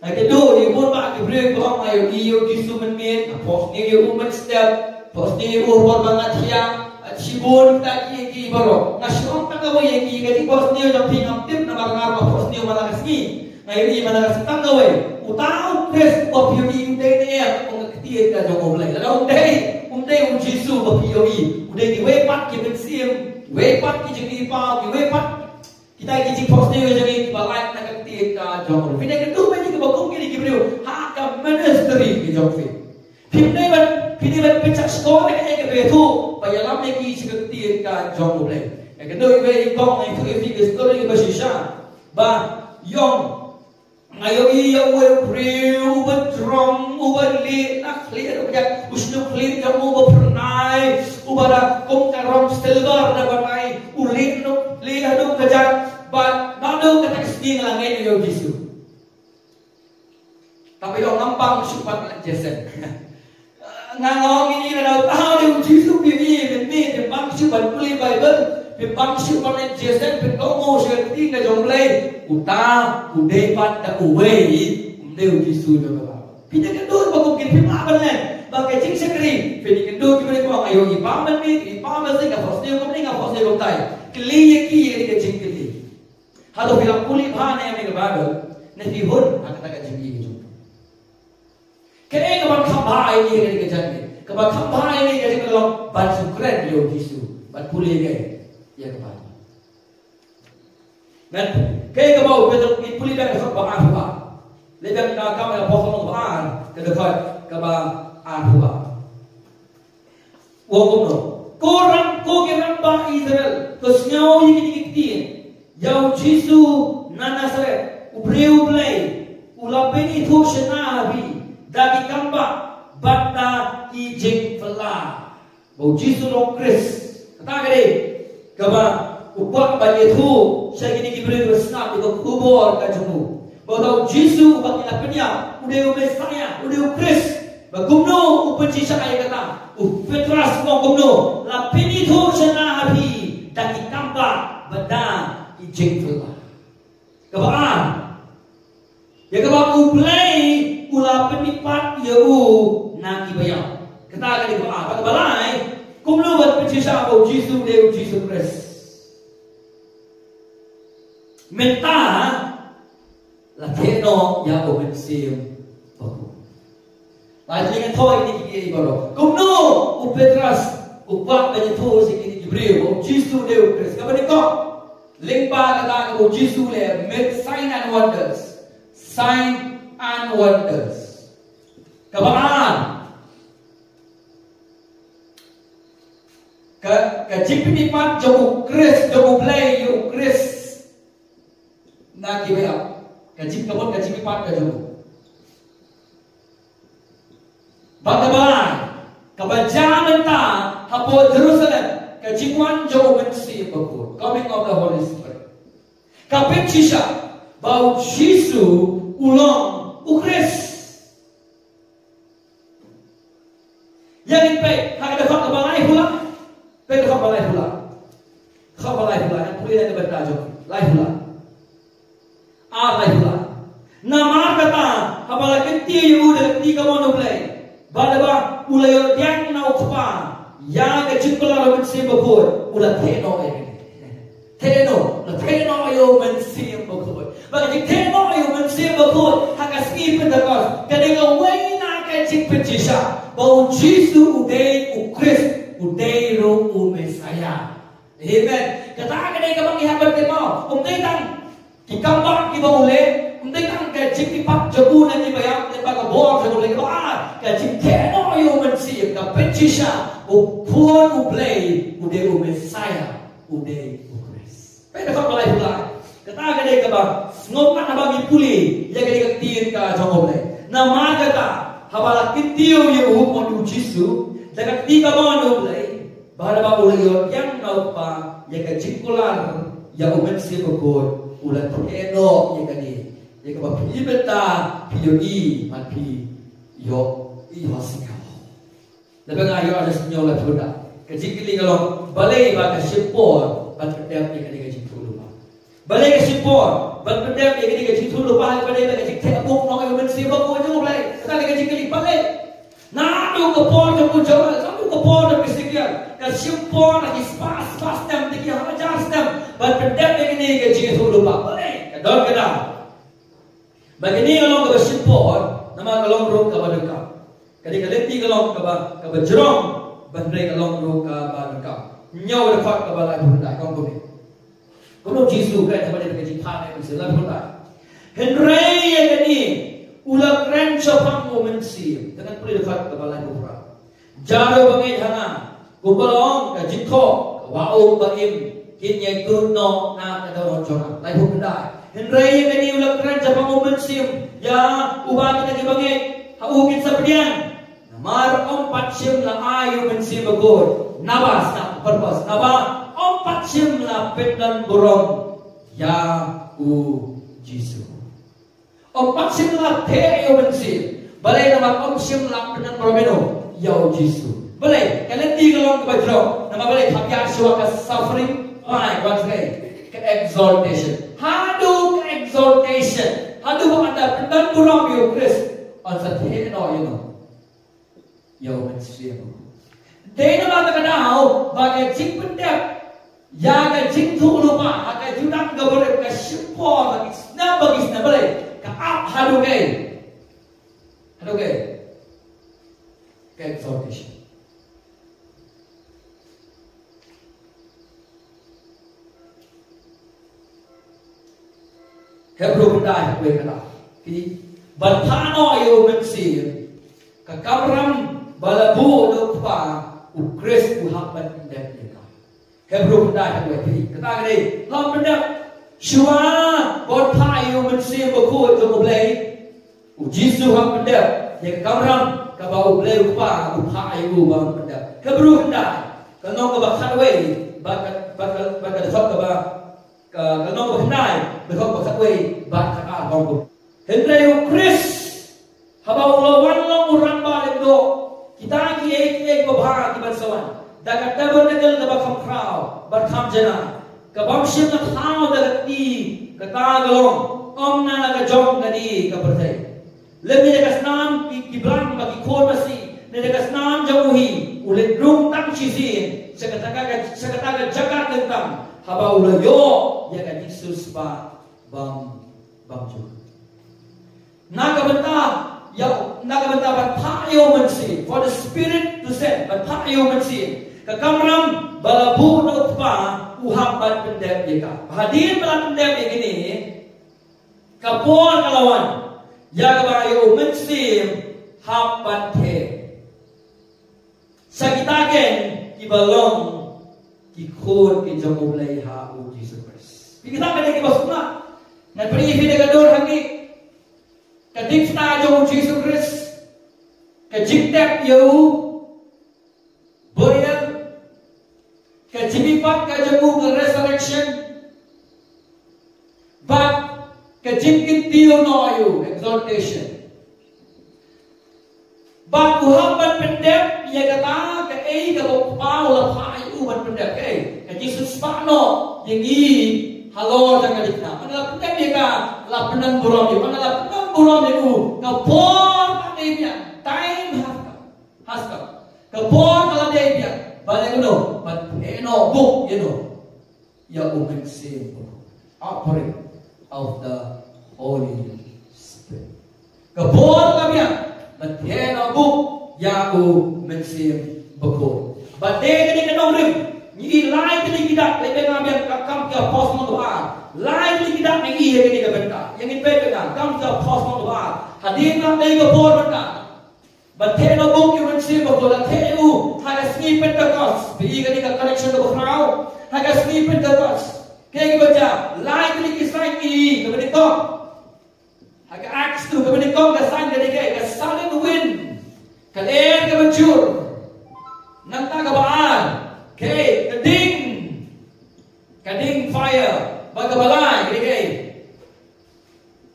ha ke do ni bun ba ki bre ko ma yo ki yo ki su men men pos ni yo men step pos ni yo bor bangat ya Sibun ta ki baro na shong ta gawe ki gadi pos ni yo ping am tip na bangar ma pos ni yo malakas ni ngayon malakas ta gawe utau kres of you in day ne ko ngati ka jong oblai la un day un jisu ba pi yo i un day we pat ki ben sim we pat ki jing pa ki we pat kita ki jing pos ni yo jing ba like na ngati ka jong fi ne ka tu ba ni ba kong ki brio ha ka ministry ki jong fi phim day ban pechak skor ne ka be thu ba ya lam ne ki chi ngati ka jong oblai ka do we kong ai thu fi ki story ba shisha ba yong ngayon iya we priu betrong ubali naklir ya usnu klir kamu bernai ubara kong karom silver na banai ulin no lihadu kajak but nado kata kesini langit yo Yesus tapi yo nampang supat nak jesen ngangong ini na tahu dia Yesus bibi bini bang supat beli Bible bang supat nak jesen bekomo seperti na jonglei uta ude pat ta uwei umde Yesus jo ba pina kan do ba ko kin phi ma ban le ba ke jing sekri phi kan do ki ko ayo ki pa man mi pa ma se ka fos ne ko ni ka fos ne ko tai kli ye ki ye ke jing kli ha do bilang puli bha ne me ba do ne fi hun ha ka ta jing ki jo ke ka ban kham bha ai ni ke jan ni ka ban kham bha ai ni ke jing lo ban su kren yo Yesus ban puli ke ya ka ba men kaya ka mau betul puli dah besok bang ahua, lebih nak kami nak potong bang kedekat ke bang ahua. Wong korang kiran bang Israel, kesnyau yang dikitin, jauh Yesu Nazaret, ublay, ulapeni tu senabi, dagi kamba, bata ijeng fela, bau Yesu long Chris, kata kade, kaba upah bagi tu saya gini kibri bersnap di kubur kajumu. Bahawa Yesus bagi lapenya, udah Mesias, udah Kris. Bagumno upenci saya kata, Petras mau gumno, lapeni tu sana habi, daki kampa badang ijeng fela. Kebaan, ya kebaan ublay ula penipat ya naki bayam. Kata kali kebaan, kata balai, gumno buat penci saya bahawa Yesus udah Yesus Kris. Menta la teno ya o bensim baku. Lagi dengan thoi ni kiki baro. Kumno u Petras upak banyak thoi sikini Jibril o Yesus deu Kris. Kapan ni kau? Lingpa kata o Yesus le make sign and wonders. Sign and wonders. Kapan? Ka jipini pat jogu Kris jogu play you Kris. Na kibaya kajip kabon kajip pat kajumu bagaimana kebajaman ta hapo Jerusalem kajipuan jauh mensi bakur coming of the Holy Spirit kapit sisa bau Yesu ulang ukris yang pe hak dapat kebalai pula pe dapat kebalai pula yang pulih yang bertajuk lai pula apa pula? Nama kata, apabila kita udah tiga mana play, balaba ulai yang nak apa, yang kecipla lawan sembahur, ulah teno ayo mensembahur. Bagi teno ayo mensembahur, hak skip pendapat. Kadang awai nak kecip pencisah, bau Yesus uday ukris, uday roh Mesias. Amen. Kata kadang kabang ihabat temo, tang. Kikambak kita boleh, untuk kan kecik kipak jabu nanti bayar, lepas kau bawa jabu lagi bawa, kecik teno ayo mensib, Indonesia ukuan ublay ude Messiah ude Ukris. Pwede ka pala ito kata kadai ka ba ngopat na bagi puli ya kadai ka tin ka jong ublay na magata habala kitiyo yung uhupon yung Jisu dagat di ka mga ublay bahada ba ulay yun yang na pa ya ka jikular ya umensi bukod ulat eno ya kadai ya ka ba pibeta piyo i man pi yo i hasika Lepas ngayo ada senyum lah sudah. Kejikili kalau balai bagai sipor, bat pedap ni kena kejik tu lupa. Balai ke sipor, bat pedap ni kena kejik tu lupa. Balai bagai kejik tepuk nak yang mesti bawa jauh balai. Kita kejikili balai. Nado kepor jauh jauh, nado kepor jauh kesekian. Ke sipor lagi spas tem, tiga hajar tem. Bat pedap ni kena kejik tu lupa. Balai, kedor kedar. Begini kalau ke sipor, nama kalau ruk ke badukam. Kali-kali kalau ke jerong, bandai kalau ruk ke badukam. Nyawa dekat ke balai bunda, kau boleh. Kalau Jisu kan sama dia kecil pakai misalnya bunda. Henry yang ini ulah keren siapa mensi dengan boleh dekat ke balai bunda. Jaro bangai hana, kubalong ke jiko, wau bagim, kinyai kuno na kadang orang lain bunda. Henry yang ini ulah keren siapa mensi ya ubah kita dibangai. Haugit sa pedian Namar ompat siyam na ayo mensi bagod Nabas na purpose Naba ompat siyam na petnan burong Ya Jisu Ompat siyam na teyo mensi Balay naman siyam na petnan burong Ya Jisu Balay kalenti kalong kabadro Nama balay kapya siya ka suffering Why? What's that? Ka-exaltation Hado ka-exaltation Hado ba anda petnan burong yung Christ On sa tihin o yun o. Yaw mensiya mo. Dahil naman na kanaw, bagay jing pendep, yaga jing tulo pa, haka junang gabarip ka sipo, bagis na balay, ka-up hadugay. Hadugay. Ka-exaltation. Hebrew benda hadugay ka na. Bantano ayo mensi kakamram balabu lupa ukris uhapan dan mereka Hebrew benda yang berarti kata gini lam benda shua bantano ayo mensi baku itu mulai ujisu hak benda yang kakamram kabau mulai lupa uha ayo benda Hebrew benda kalau kebakan way bakal sok kebak kalau kebenai bakal bakal way bakal abang Henry Chris habau lawan orang balik do kita lagi ek babah di bansawan dagat dabar nagal da bakam krau barkam jana kabam shim na khao dagat di katagalong na naga jong ngadi kabartai lebih dagas nam ki blang bagi khor masi ne dagas nam jauhi ulit rung tang chisi sakataga jagat tentang habau la yo ya kan Yesus ba bang jo Nakabenta batayo mensi for the spirit to set batayo mensi kakamram balabu na utpa uhabat pendep yaka hadir dalam pendep ini kapol kalawan ya kabayo mensi habat he sakitaken ibalong kikod kinjamulay ha u Jesus Christ kita kada kibasuna na prihi dagador hangi Kadikta jauh Jesus Christ, kajiktek jauh burial, kajibipat kajamu ke resurrection, but kajikit tiyo noyu exaltation. But uhapan pendep ia kata ke kabau lapai uhapan pendep ke Jesus pakno yang i halo jangan dikna. Mana pendep dia ka lapenan buram dia mana lapenan buram itu kapor dia time has come kapor kalau dia balik no but no book ya mensi operate of the Holy Spirit kapor kami but no book ya mensi bakor but dia kini kena urim ni lain kini kita lebih kami kam ke apostle doa lain kini kita mengi yang ini kebentar yang ini benar kam ke apostle doa hadir nak dari kapor bentar But take no book you receive of God. Take you have a sleep Pentecost. Beli kan ikat connection to crowd. Have a sleep Pentecost. Kaya baca lain kali kisah ini kepada kau. Have acts tu kepada kau kesan dari kaya kesan wind. Kalir kebencur. Nanta kebaan. Kaya kading fire. Bagabalai kaya.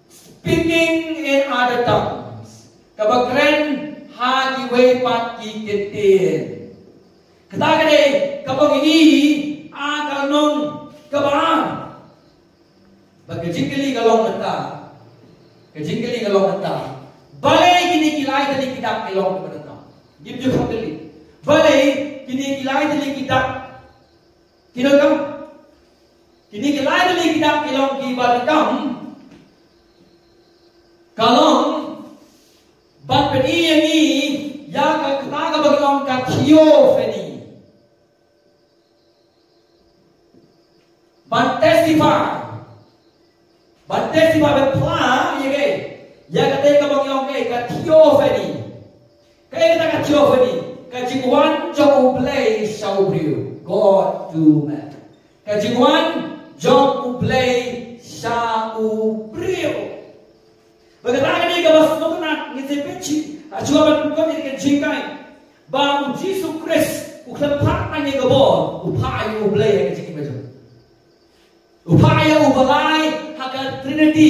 Speaking in other tongues. Kabakren hagi way pat ikitin. Kata kade kabang ini akal nong kabaan. Bagajingkali galong nanta. Kajingkali galong nanta. Balai kini kilai tadi kita kelong kepada. Give you family. Balai kini kilai tadi kita. Kinokam. Kini kilai tadi kita kelong kibarakam. Kalong But when ini ya kataga baglong ka theophany. But testify plan ye ke ya kataga baglong ke ka theophany. Kaya kata ka theophany ka jingwan jong play shall brio God to man. Ka jingwan jong play shall brio. Bagaimana ni kalau semua nak ngisipeci, acuan kau ni kan jingkai, bang Yesus Kristus, uklan pak ni kau upaya ublay yang jingkai macam, upaya ublay haga Trinity,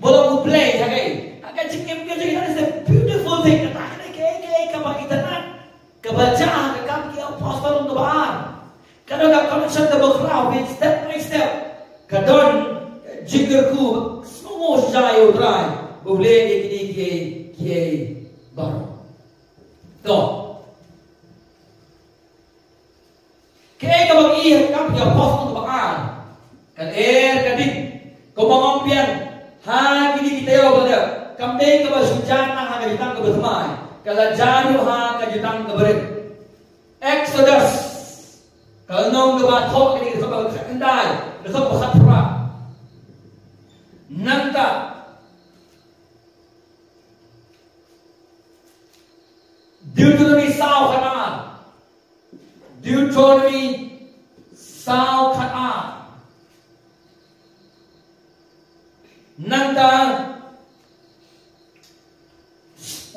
bolong ublay haga jingkai macam is a beautiful thing. Kata kaya kabang itanan, kebaca kagam kia apostol untuk bahan, kalau kau connection double crowd, step by step, kadon jingkerku semua jaya udrai. Boleh dia kini baru. To. Kaya kabang iya kam ya apostol bakan. Kan kading. Kau mangompian ha kini kita yo benda. Kam dei ka basujana ha kajutang ka basmai. Kala jaru ha kajutang ka berit. Exodus. Kalau nong ka ba thok kini ka ba kendai, ka ba khatra. Nanta Deuteronomy sao kanan. Deuteronomy sao kanan. Nanda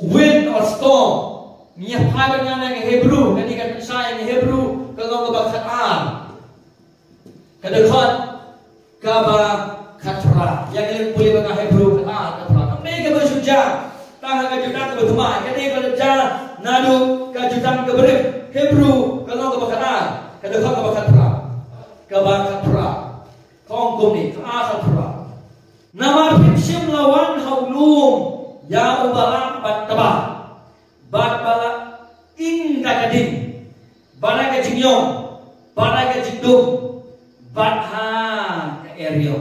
wind or storm. Niya pagan nga ng Hebrew. Kanikan siya ng Hebrew. Kalau kabakaan. Kadaghan kaba katra. Yang ilang puli mga Hebrew katra. Kami ka ba siya? Tanga ka jutang ka ba tumay? Kani ka siya? Nadu kajutang keberim Hebrew kalau kebakaran kadang kebakatra kongkom ni kebakatra nama fiksim lawan haulum ya ubalang bat bala inda kading bala kajingyong bala kajindum bat ha area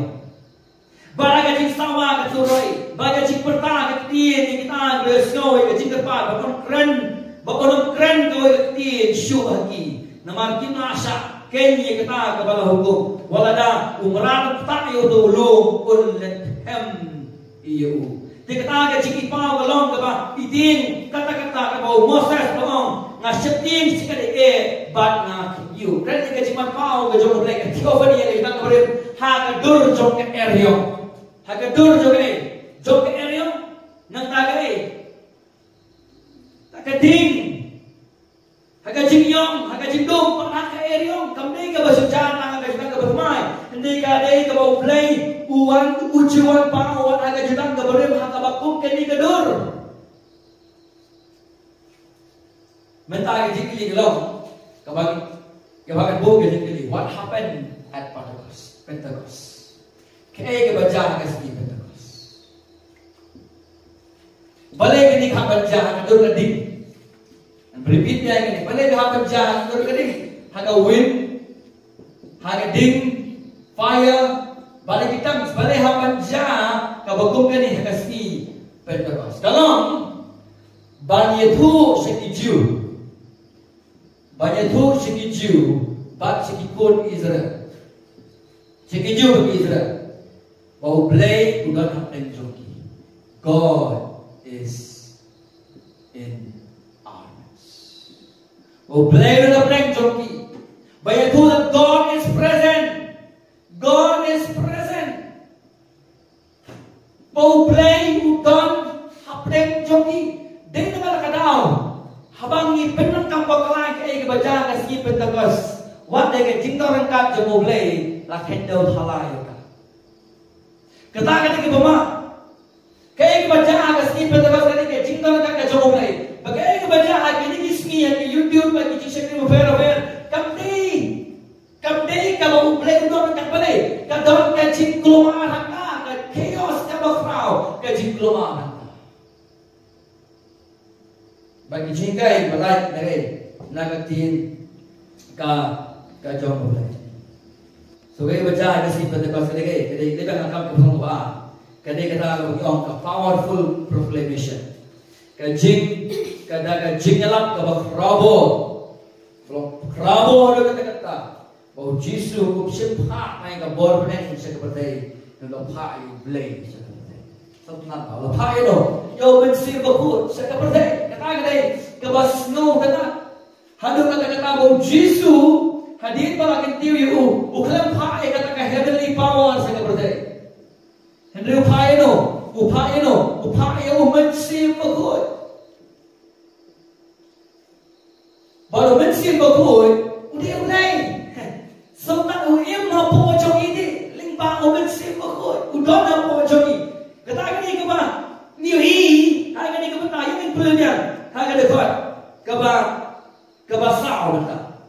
bala kajing sawa kasurai bala kajing pertah ketiin kita bersoi kajing tepat bakon keren kau ketiin syuhaki nama kita asyak kenya kita kepala hukum walada umran tak yo dulu ulet iyo dikata ke cikipa walong keba idin kata-kata kebau Moses tolong ngasetin sikade bat na you kren ke cikipa pau ke jong blek tiofani yang kita keberim ha ke dur jong ke area ha ke dur jong ke area nang tagay kading haga jingyong haga jindong panaka eriong kamdei ka basujana haga jutang ka bermai hindi ka dei ka bau play uwan ujuan pawan haga jutang ka berim haga bakum keni kadur menta ka jingli gelong kabang bo ka jingli what happened at Pentecost kaya ka baca haga sini Pentecost balai kini ka baca kadur kading repeat dia ini. Boleh dah kerja terkadang haga wind, haga ding, fire, balik kita boleh kerja kabakum ni haga si Pentecost. Kalau banyak tu sekiju, bat sekikun Israel, sekiju bagi Israel. Bau play bukan hak enjoki. God is in our midst. Oh, blame the blank jockey. But I know that God is present. God is present. Oh, blame who done blank jockey. They never got down. Habang ngipin ng kampakalan kay ibaja na si Pentecost. What they get jingle and cut the blame la kendo halay ka. Katakan ni bama. Kay ibaja na si Pentecost na get jingle and cut the blame. Bagay ibaja ay kinigismi at YouTube at kichisip mo pero kamday ka mo blame doon ka pala. Kadon ka jingle ka chaos ka ba crowd ka jingle bagi jingkai balai nere nagatin ka jom boleh. So kaya baca kasi Pentecost lagi, kaya kita angkat ke doa, kaya kita bagi orang ka powerful proclamation. Ka jing ngelap ka krabo ada kata, bahwa Yesus kupsip hak naik ka bor benar seperti dalam hak you blame seperti. Satu nak tahu hak itu, yo mensir bakut seperti. Kata kabas no kata hadu kata bahwa Yesus hadir pada kintiu yu uklam phae kata ka heavenly power sa kapatid. Henry uphae mensim bakut. Baru mensim bakut udah so tak uim na po jogi di lingpa mensim bakut udon na po jogi kata ni kaba nihi hai ni kaba tayo ni punya hai dekat kaba sao mata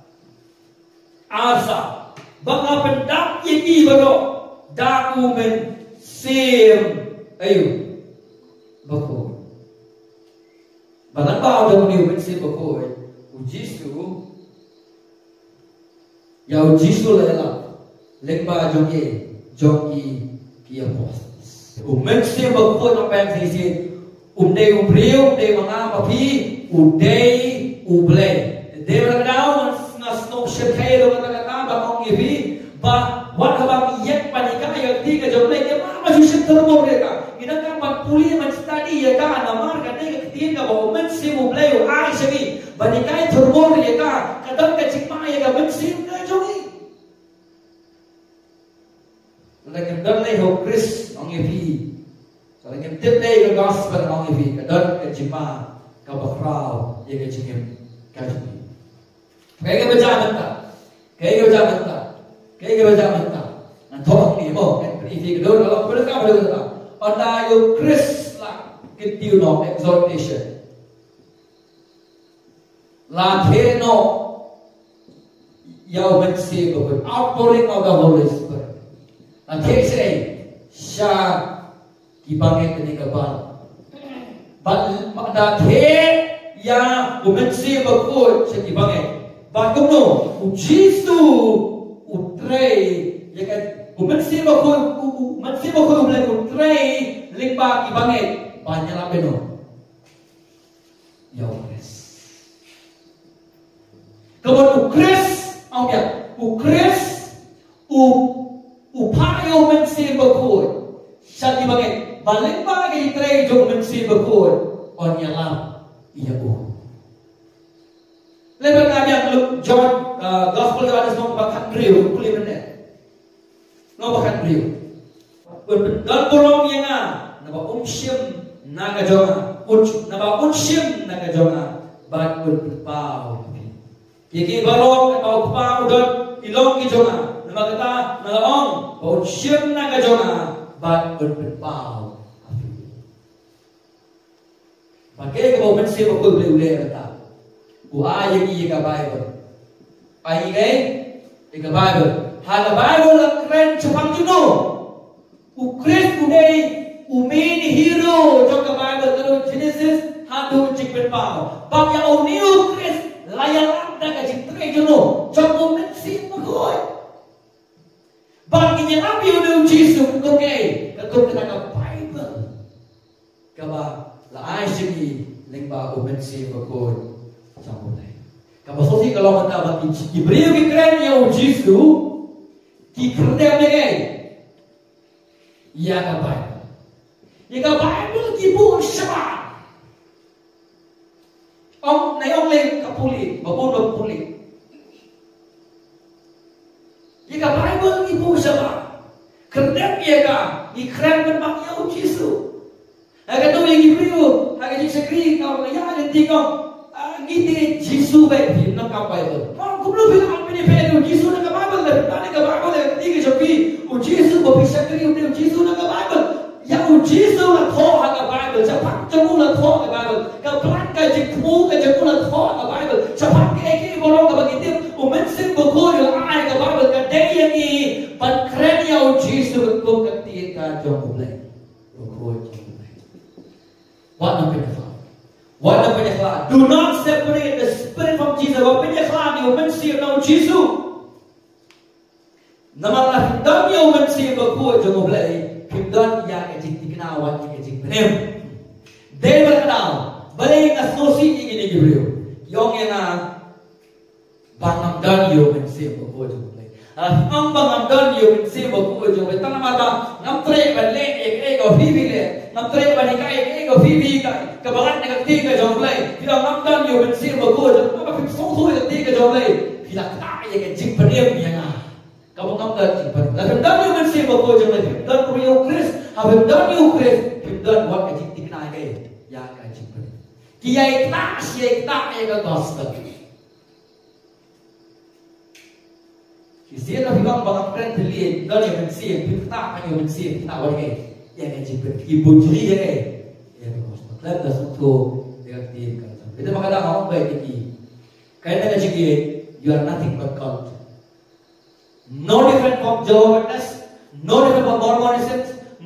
asa baka pendak yaki bago daku men sim ayo bako bagan bao daw ni men sim bako ujisu ya ujisu lela lengba jogi ki apostles men sim bako na pen sisi Umday umbriu, umday mga mapi, uday ublay. They were down na snow shirkay lo nakakaba kong ibi. Ba what habang iyek panika yung tiga jomlay kaya masyusin termo mereka. Inang magpuli man study ya ka na marka tiga kitin ka ba umensim ublay o ay sabi. Banikay termo ya ka kadang ka chikma ya ka mensim ka jogi. Nagandang na yung Chris ang ibi. Kalau kita tip ke gospel orang ini, kadang kecima, kabakrau, ia kecingin kaji. Kaya baca mentah. Nanti ni mo, ini kedua kalau mereka berkata, anda yo Chris lah, kita no exhortation, latino, yau mensi bukan outpouring of the Holy Spirit. Nanti saya, syah Ibangay kanikaban. Pada yang umensi bakut sa ibangay. Bagum no, ujisu utrei, ya kan umensi bakut ulay utrei lingpa ibangay. Banyak lah no. Ya Chris. Kemudian Chris, Chris upayo umensi bakut sa ibangay. Balik pagi tray jom mensi bakut on yalam iya lepas kami yang John Gospel Johannes mau bakat beliau boleh benar mau bakat beliau dan kurang yang naba naga jonga naba naga jonga bat berpau yaki balong atau pau dan ilong jonga naba kata nalaong naga jonga bat berpau pakai kau mensi aku boleh kata, gua yang iya Bible, ai gay, iya Bible, haga Bible keren cepang juno, ukris udai umini hero jangka Bible kalau Genesis hadu cikben pau, bang yang uni ukris layan anda kaji teri juno, jangka mensi makoi, bang ini nabi udah Yesus kokai, ketut kita Bible, kaba la ai sini lengba umensi bakut sampai. Kamu sosi kalau kita bagi Ibrahim keren ya ujisu, kikeren dia mengai. Ya kapai, kibu syaba. Ông này ông lên cả puli, và bốn đồng puli. Jika Bible ibu siapa? Kerana dia di keren memang Yesus Yesus. Agar tu yang ibu, agar dia sekali kau yang ada tiga, gitu Yesus baik film nak kau Bible. Orang kubur film apa ni film Yesus nak Bible, tadi ke Bible tiga jadi, Yesus berpisah sekali untuk Yesus nak Bible. Yang Yesus nak thor nak Bible, cepat jemu nak thor nak Bible. Kau pelan kau jemu nak thor nak Bible. Cepat ke borong kau begitu, umensin berkor yang ai ke Bible kadai yang ni, pankren yang Yesus kau ketik kau jemu boleh. What na penyaklan? What na penyaklan? Do not separate the spirit from Jesus. What penyaklan? You mensiap na Jesus. Namalah hindam you mensiap berkuat jemu boleh. Hindam yang ejik dikenawan yang ejik benem. Dia berkenal. Boleh ngasnosi ini juga. Yang yang bangam dan you mensiap berkuat jemu boleh. Ang bangam dan you mensiap berkuat jemu boleh. Tanam ada ngamtre balik ek ofibi le. Ngamtre balik ek ofibi kai. Kebangan nak tiga jemu boleh. Kita ngam dan you mensiap berkuat jemu. Apa kita songsu yang tiga jemu boleh. Kita tak yang ejik benem yang kamu ngam dan ejik benem. Lalu dan you mensiap berkuat jemu boleh. Dan kuriu Chris. Habis dan you Chris. Dan what ejik dikenal ke? Ya ejik benem. Kiai tak yang gospel. Siapa yang bangam keren beli dan yang mensiap kita yang mensiap kita wajib yang ejibet ibu jeri ya yang gospel klub dah satu negatif kan. Kita makada orang baik ini. Kaya na sige you are nothing but cult. No different from Jehovah's Witness, no different from Mormonism,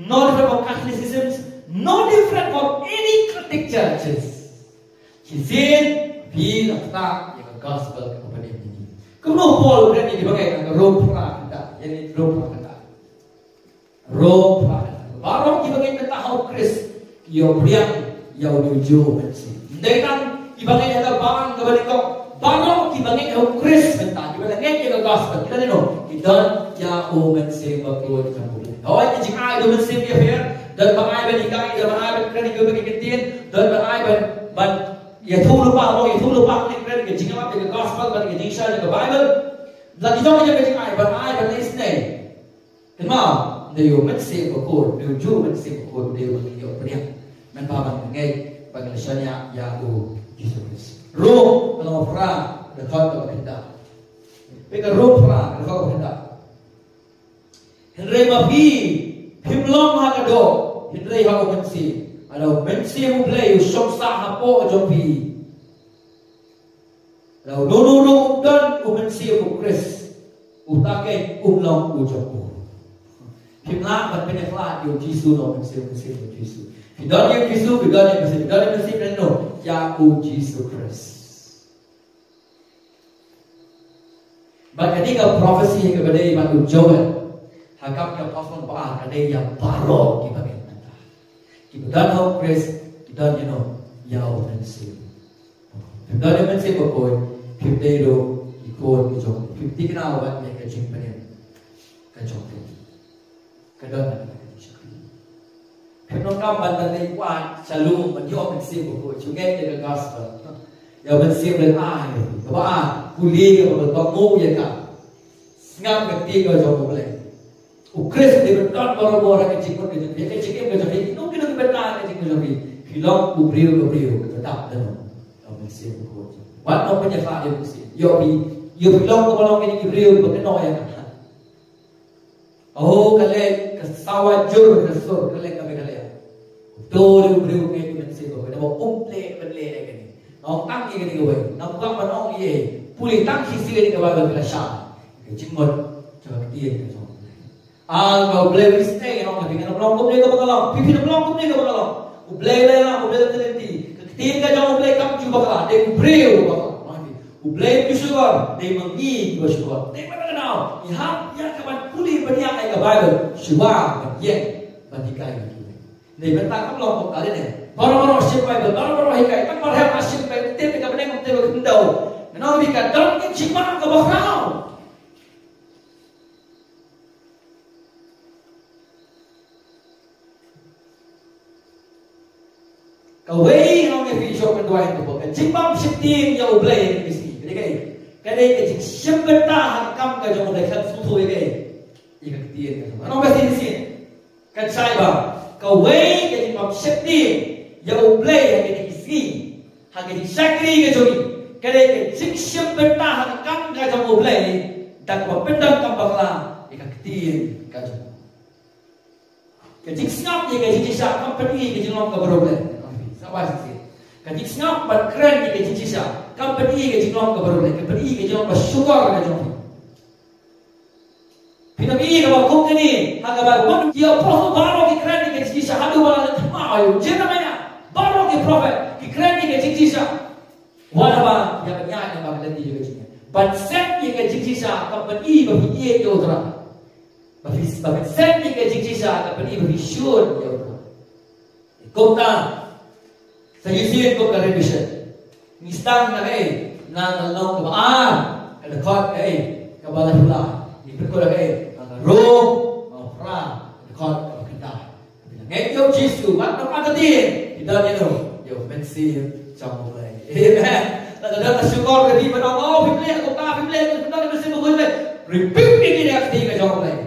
no different from Catholicism, no different from any Catholic churches. Kisin bil akta yang gospel kepada ini. Kemudian Paul berani dibagai roh prakata, jadi roh prakata. Roh prakata. Barang dibagai mentahau Chris, yo priang, yo nuju mensi. Dengan dibagai ada barang kepada kau, barang dibagai au Chris mentah, dibagai yang gospel. Kita ni no, kita ya o mensi bakul kamu. Awak ni jika ada mensi dia dan bangai berikai, dan bangai berani kau bagi ketin, dan bangai ban ya thu lupa ni keren ke jika apa ke gospel ban ke jisa ke Bible lagi jauh je ke ai ban ai ban isne kenapa dia mensi bakul dia ju mensi bakul dia dia priang men pa ban ngai ban lesanya ya o Jesus roh kalau fra da thot ko kita peka roh fra da thot ko kita henry mapi himlong ha ka do henry ha ko mensi Kalau mensi mo play usok sa hapo jopi. Kalau nununong dan mensi mo Chris utake umlong ujopo. Himla ban penekla yo Jisu no mensi mo Jisu. Bidan yo Jisu bidan yo mensi no ya o Jisu Chris. Bagi ketika profesi yang kepada iman Joel hakap ke pasal ba kadai yang baro di bagian kita tahu Chris, kita yau mensi. Kita dah mensi berkoi, kita itu ikut kejong. Kita kenal awak yang kejong pening, kejong tu. Kita nak kejong. Kita nak bantan ni kuat, selalu menjauh mensi berkoi. Cuma kita gospel. Yang mensi berlai, sebab kuliah kalau kamu ya kan, ngam ketika kejong boleh. Chris dia berkat baru-baru kejong kejong. Dia kejong kejong. Mungkin benar kejong kejong. Hilang kubriu tetap dalam mensi berkoi. Wat no penyakit dia mensi. Yo bilang kalau ini kubriu berkenal ya kan. Oh kale kesawat jur kesur kale kami kale. Dua kubriu ini mensi berkoi. Nama umple beli lagi ni. Nong tang ini kau. Nampak mana ye. Pulih tang sisi ini kau bawa kelasah. Kejimut coba dia kejong. Kau boleh mistake orang kata kita belum boleh kau bakalang, pipi belum boleh kau bakalang, boleh terhenti. Ketika jauh boleh kamu cuba kalah, dia boleh bakalang, boleh bersyukur, dia mengi bersyukur. Dia mana kenal, yang kapan pulih banyak ayat Bible, syukur banyak bantikai itu. Dia bentak kamu belum kali ni, baru-baru asyik Bible, baru-baru hikai, kan baru asyik Bible, tapi kamu ni kamu tengok kendau, kenal bikan, dalam kenciman kau bakalang. Kawai orang yang fisik kuai ko ka jimbam shifting ya ublay isi cái đây cái chim bên ta hàng cam cái trong này khăn su thôi cái cái tiền cái nó phải xin xin cái sai bảo cầu vay cái gì mà xếp tiền dầu play cái gì hàng cái sakri cái chỗ cái đây cái chim bên ta hàng cam cái trong play đặt vào bên trong cam bạc là cái tiền cái trong cái chiếc snap gì cái chiếc sạc company cái trong cái problem sao vậy cái chiếc snap bật keren cái chiếc sạc company cái chính lòng cái bầu này company cái chính lòng cái sugar cái trong thì nó cái bảo không cái này hàng cái bảo vẫn nhiều profit bao cái credit cái chính xác hadu bao là thằng nào chứ nó mấy nè bao cái profit cái credit cái chính xác wala ba ya kanya na ba lên đi but set cái chính xác company bảo vì ये जो thôi but set cái chính xác company bảo vì sure जो thôi công ta saya sih kau kalian bisa Mistang na na long kada khot ka bala hula ni perkola ro fra khot kita ngai yo jisu mat na pa tin kita ni no yo mensi trongเลยamen ta syukur ke di padang oh pimle ko ta pimle ko ta mesti mo ko repeat ni dia ketika trongเลย